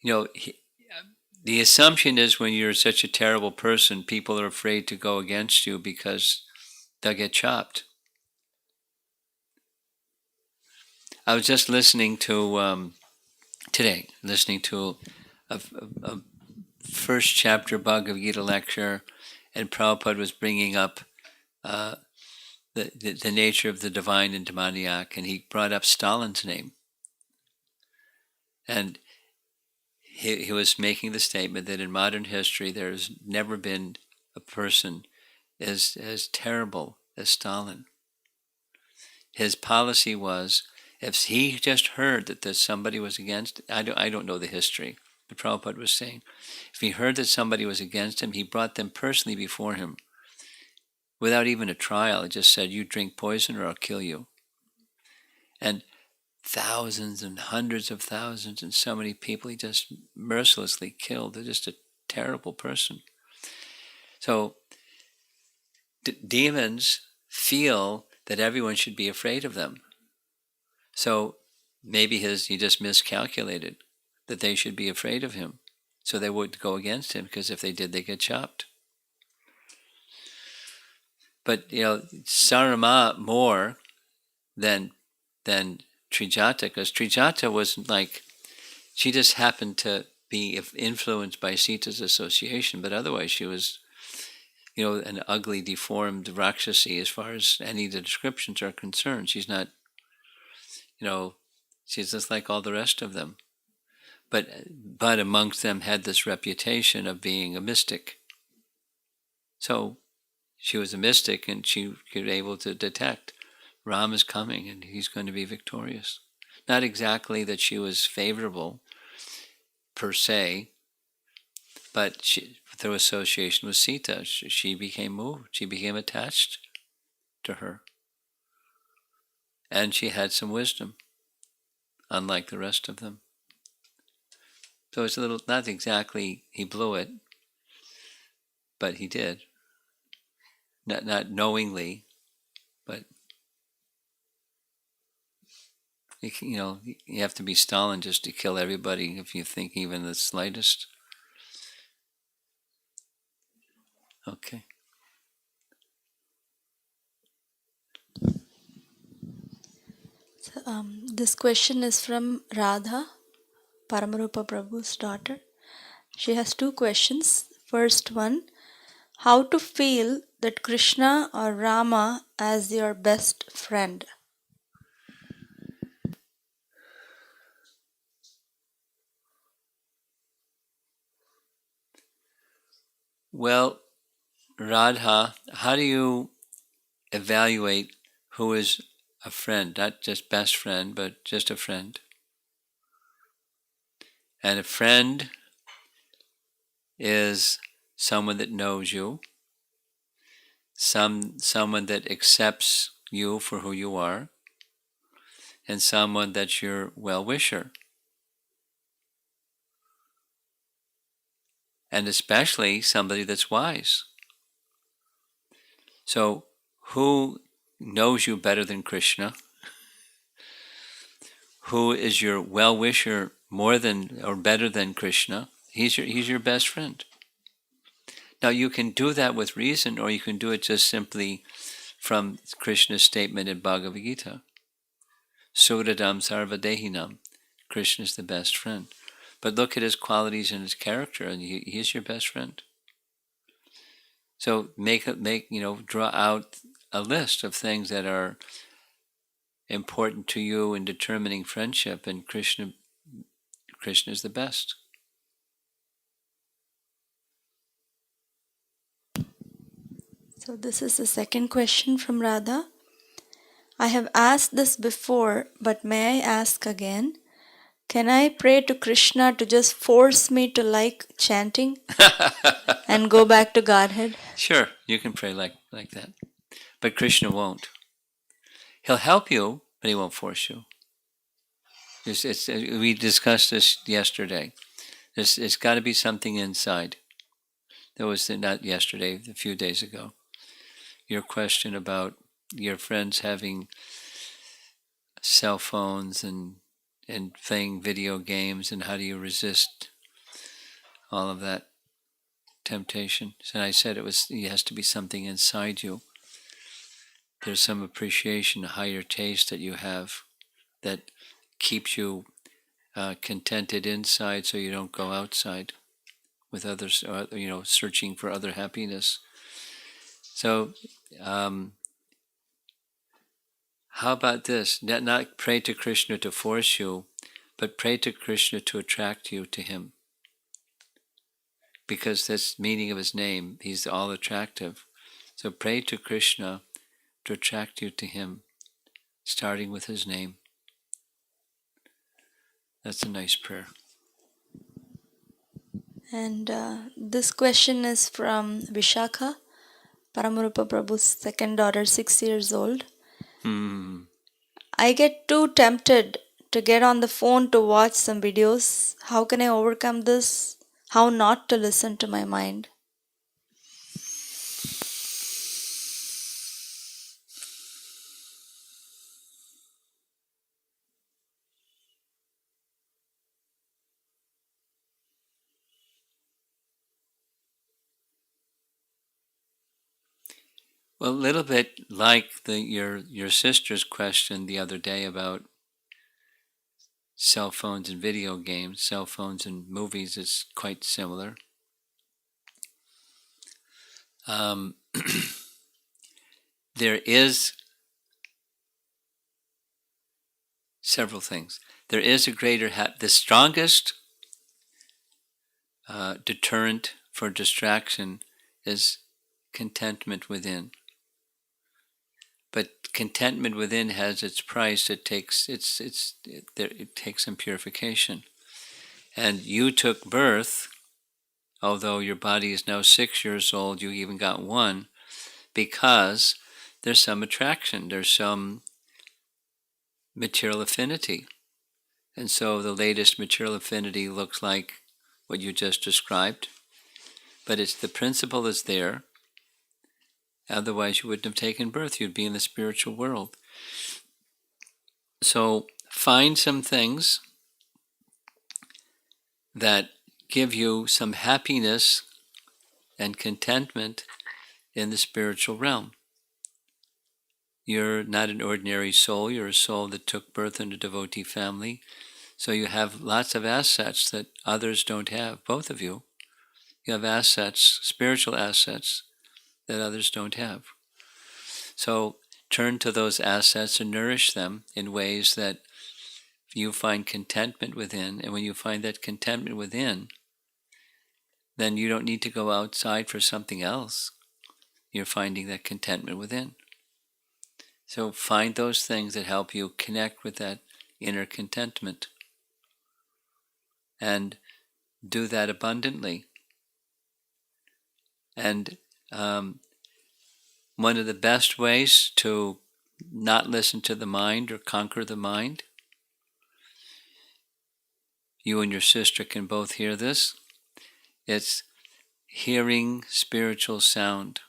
the assumption is when you're such a terrible person, people are afraid to go against you because they'll get chopped. I was just listening to, today, a first chapter Bhagavad Gita lecture, and Prabhupada was bringing up the nature of the divine in demoniac, and he brought up Stalin's name. And he was making the statement that in modern history there's never been a person as terrible as Stalin. His policy was, if he just heard that somebody was against, I don't know the history, but Prabhupada was saying, if he heard that somebody was against him, he brought them personally before him, without even a trial. He just said, you drink poison or I'll kill you. And thousands and hundreds of thousands and so many people he just mercilessly killed. They're just a terrible person. So demons feel that everyone should be afraid of them. So maybe he just miscalculated that they should be afraid of him. So they would go against him, because if they did, they get chopped. But, Sarama more than Trijata, because Trijata wasn't like, she just happened to be influenced by Sita's association, but otherwise she was, an ugly, deformed Rakshasi as far as any of the descriptions are concerned. She's not, she's just like all the rest of them. But amongst them had this reputation of being a mystic. So she was a mystic, and she was able to detect Ram is coming and he's going to be victorious. Not exactly that she was favorable per se, but through association with Sita. She became moved. She became attached to her. And she had some wisdom, unlike the rest of them. So it's a little, not exactly he blew it, but he did. Not knowingly, but you have to be Stalin just to kill everybody if you think even the slightest. Okay. So, this question is from Radha, Paramarupa Prabhu's daughter. She has two questions. First one, how to feel that Krishna or Rama as your best friend? Well, Radha, how do you evaluate who is a friend? Not just best friend, but just a friend. And a friend is someone that knows you, someone that accepts you for who you are, and someone that's your well-wisher. And especially somebody that's wise. So, who knows you better than Krishna? Who is your well-wisher more than or better than Krishna? He's your best friend. Now you can do that with reason, or you can do it just simply from Krishna's statement in Bhagavad Gita. Suradam sarvadehinam. Krishna is the best friend. But look at his qualities and his character, and he is your best friend. So draw out a list of things that are important to you in determining friendship, and Krishna is the best. So this is the second question from Radha. I have asked this before, but may I ask again? Can I pray to Krishna to just force me to like chanting and go back to Godhead? Sure, you can pray like that. But Krishna won't. He'll help you, but he won't force you. We discussed this yesterday. It's got to be something inside. That was not yesterday, a few days ago. Your question about your friends having cell phones and playing video games, and how do you resist all of that temptation? And I said it has to be something inside you. There's some appreciation, a higher taste that you have that keeps you contented inside, so you don't go outside with others, searching for other happiness. So, how about this? Not pray to Krishna to force you, but pray to Krishna to attract you to him. Because that's the meaning of his name. He's all attractive. So pray to Krishna to attract you to him, starting with his name. That's a nice prayer. And this question is from Vishakha, Paramarupa Prabhu's second daughter, 6 years old. I get too tempted to get on the phone to watch some videos. How can I overcome this? How not to listen to my mind? Well, a little bit like your sister's question the other day about cell phones and video games, cell phones and movies is quite similar. There is several things. There is a greater, the strongest deterrent for distraction is contentment within. But contentment within has its price. It takes it takes some purification. And you took birth Although your body is now 6 years old, you even got one, because there's some attraction, there's some material affinity. And so the latest material affinity looks like what you just described, but it's the principle is there. Otherwise you wouldn't have taken birth, you'd be in the spiritual world. So find some things that give you some happiness and contentment in the spiritual realm. You're not an ordinary soul, you're a soul that took birth in a devotee family. So you have lots of assets that others don't have, both of you. You have assets, spiritual assets, that others don't have. So turn to those assets and nourish them in ways that you find contentment within. And when you find that contentment within, then you don't need to go outside for something else. You're finding that contentment within. So find those things that help you connect with that inner contentment. And do that abundantly. And one of the best ways to not listen to the mind or conquer the mind, you and your sister can both hear this, it's hearing spiritual sound.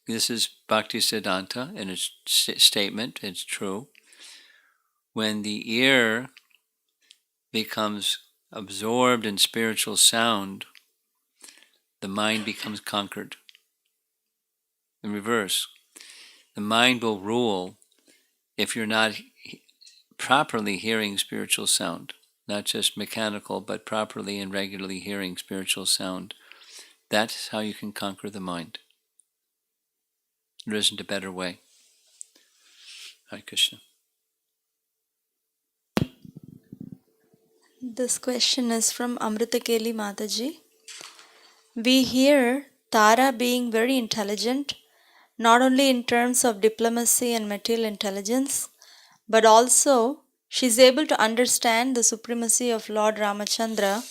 This is Bhaktisiddhanta in its statement, it's true. When the ear becomes absorbed in spiritual sound, the mind becomes conquered. In reverse, the mind will rule if you're not properly hearing spiritual sound, not just mechanical, but properly and regularly hearing spiritual sound. That's how you can conquer the mind. There isn't a better way. Hare Krishna. This question is from Amritakeli Mataji. We hear Tara being very intelligent, not only in terms of diplomacy and material intelligence, but also she's able to understand the supremacy of Lord Ramachandra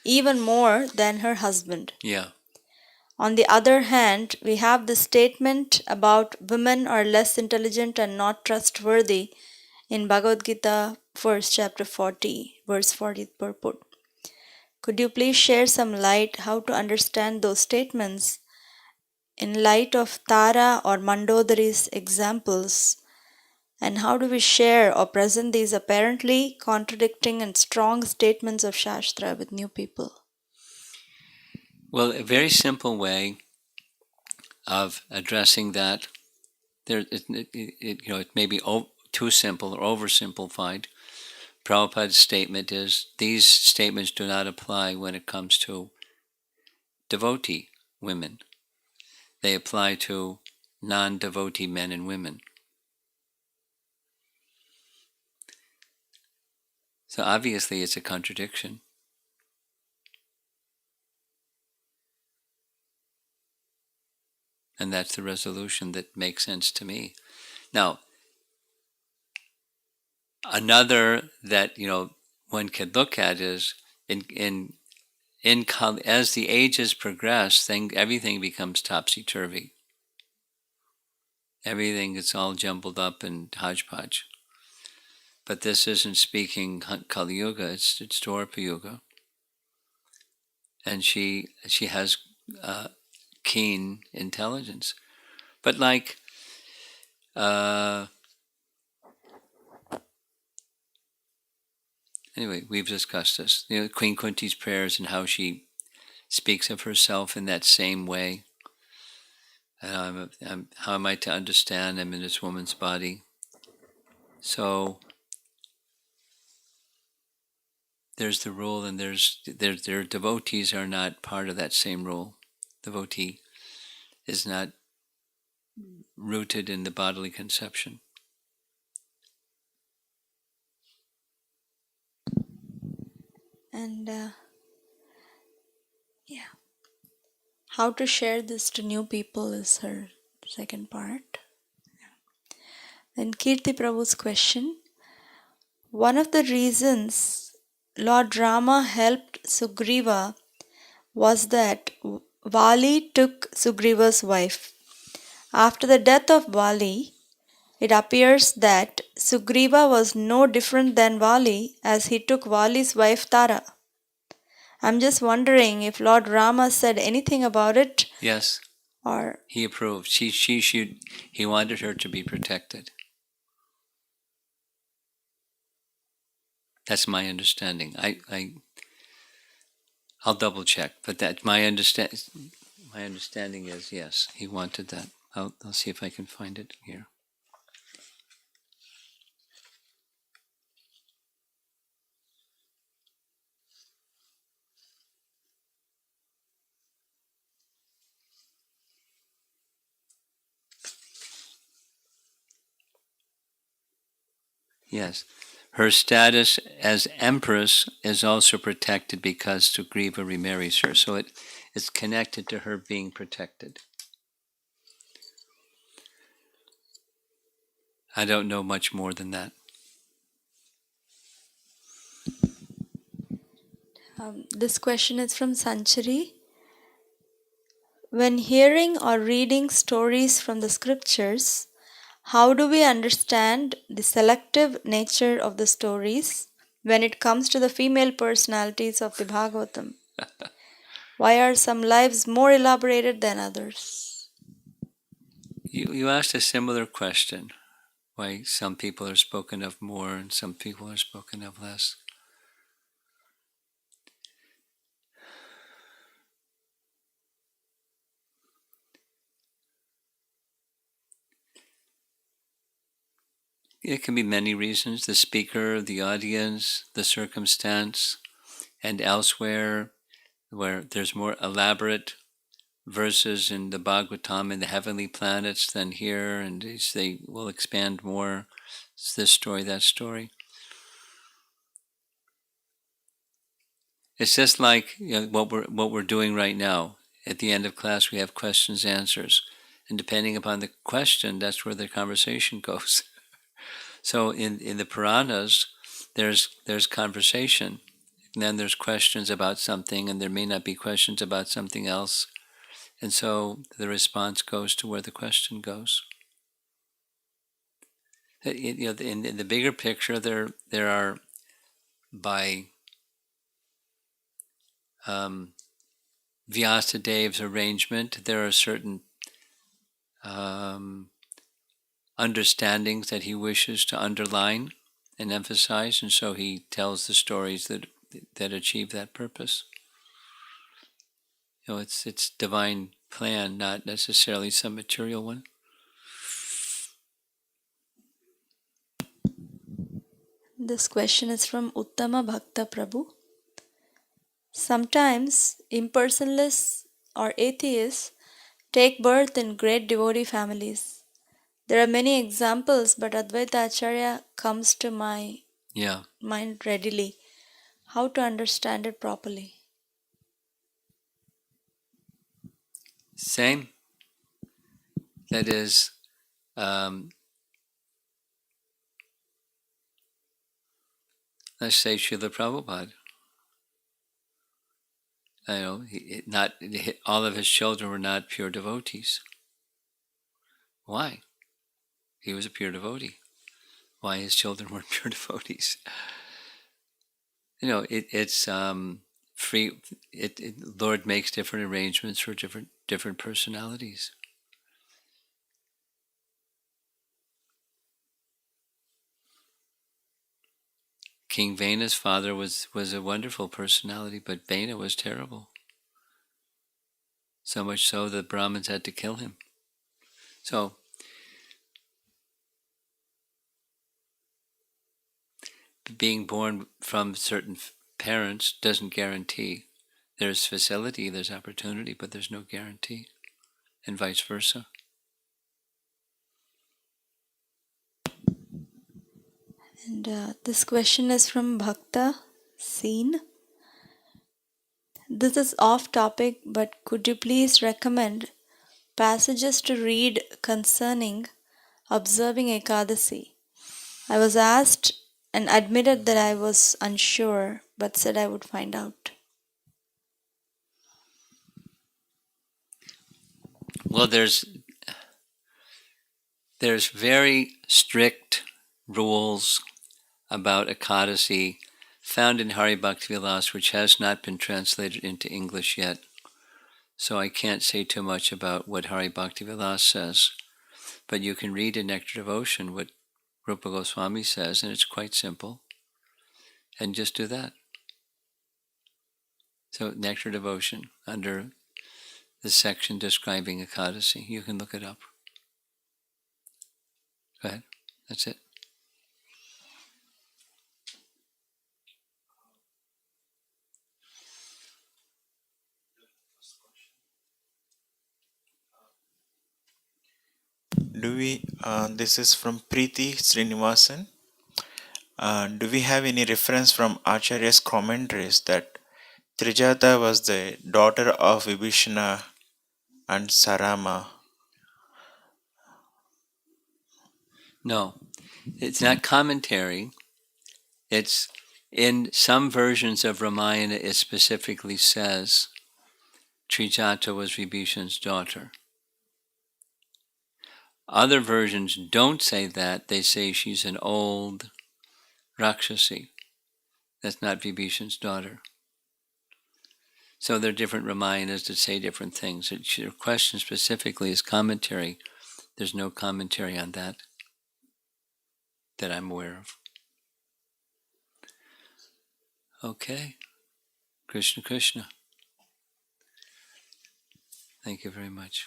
even more than her husband. Yeah. On the other hand, we have the statement about women are less intelligent and not trustworthy in Bhagavad Gita, first chapter 40, verse 40 purport. Could you please share some light how to understand those statements in light of Tara or Mandodari's examples? And how do we share or present these apparently contradicting and strong statements of Shastra with new people? Well, a very simple way of addressing that, it may be too simple or oversimplified. Prabhupada's statement is, these statements do not apply when it comes to devotee women. They apply to non-devotee men and women. So obviously it's a contradiction. And that's the resolution that makes sense to me. Now, another that one could look at is as the ages progress, everything becomes topsy-turvy. Everything is all jumbled up and hodgepodge. But this isn't speaking Kali Yuga, it's Dwapara Yuga. And she has keen intelligence. But anyway, we've discussed this. Queen Kunti's prayers and how she speaks of herself in that same way. How am I to understand I'm in this woman's body? So there's the rule, and their devotees are not part of that same rule. Devotee is not rooted in the bodily conception. And how to share this to new people is her second part. Then Kirti Prabhu's question. One of the reasons Lord Rama helped Sugriva was that Vali took Sugriva's wife. After the death of Vali, it appears that Sugriva was no different than Vali as he took Vali's wife Tara. I'm just wondering if Lord Rama said anything about it, Yes, or he approved. He wanted her to be protected. That's my understanding. I'll double check, but that my understanding is yes, he wanted that. I'll see if I can find it here. Yes. Her status as empress is also protected because Sugriva remarries her. So it's connected to her being protected. I don't know much more than that. this question is from Sanchari. When hearing or reading stories from the scriptures, how do we understand the selective nature of the stories when it comes to the female personalities of the Bhagavatam? Why are some lives more elaborated than others? You asked a similar question. Why some people are spoken of more and some people are spoken of less. It can be many reasons: the speaker, the audience, the circumstance, and elsewhere where there's more elaborate verses in the Bhagavatam in the heavenly planets than here, and they will expand more. It's this story, that story. It's just like what we're doing right now. At the end of class, we have questions, answers, and depending upon the question, that's where the conversation goes. So in the Puranas, there's conversation, and then there's questions about something, and there may not be questions about something else, and so the response goes to where the question goes. In the bigger picture, there are by Vyasadev's arrangement, there are certain understandings that he wishes to underline and emphasize, and so he tells the stories that achieve that purpose. It's divine plan, not necessarily some material one. This question is from Uttama Bhakta Prabhu. Sometimes impersonalists or atheists take birth in great devotee families. There are many examples, but Advaita Acharya comes to my mind readily. How to understand it properly? Same. That is, let's say Srila Prabhupada. All of his children were not pure devotees. Why? He was a pure devotee. Why his children weren't pure devotees? It's free. Lord makes different arrangements for different personalities. King Vena's father was a wonderful personality, but Vena was terrible. So much so that Brahmins had to kill him. So being born from certain parents doesn't guarantee. There's facility, there's opportunity, but there's no guarantee, and vice versa. And this question is from Bhakta Seen. This is off topic, but could you please recommend passages to read concerning observing Ekadasi? I was asked and admitted that I was unsure, but said I would find out. Well, there's very strict rules about Ekadasi found in Hari Bhakti Vilas, which has not been translated into English yet. So I can't say too much about what Hari Bhakti Vilas says. But you can read in Nectar Devotion what Rupa Goswami says, and it's quite simple. And just do that. So Nectar Devotion, under the section describing Ekadasi. You can look it up. Go ahead. That's it. This is from Preeti Srinivasan. Do we have any reference from Acharya's commentaries that Trijata was the daughter of Vibhishana and Sarama? No, it's not commentary. It's in some versions of Ramayana, it specifically says Trijata was Vibhishan's daughter. Other versions don't say that. They say she's an old Rakshasi. That's not Vibhishan's daughter. So there are different Ramayanas that say different things. Your question specifically is commentary. There's no commentary on that I'm aware of. Okay. Krishna Krishna. Thank you very much.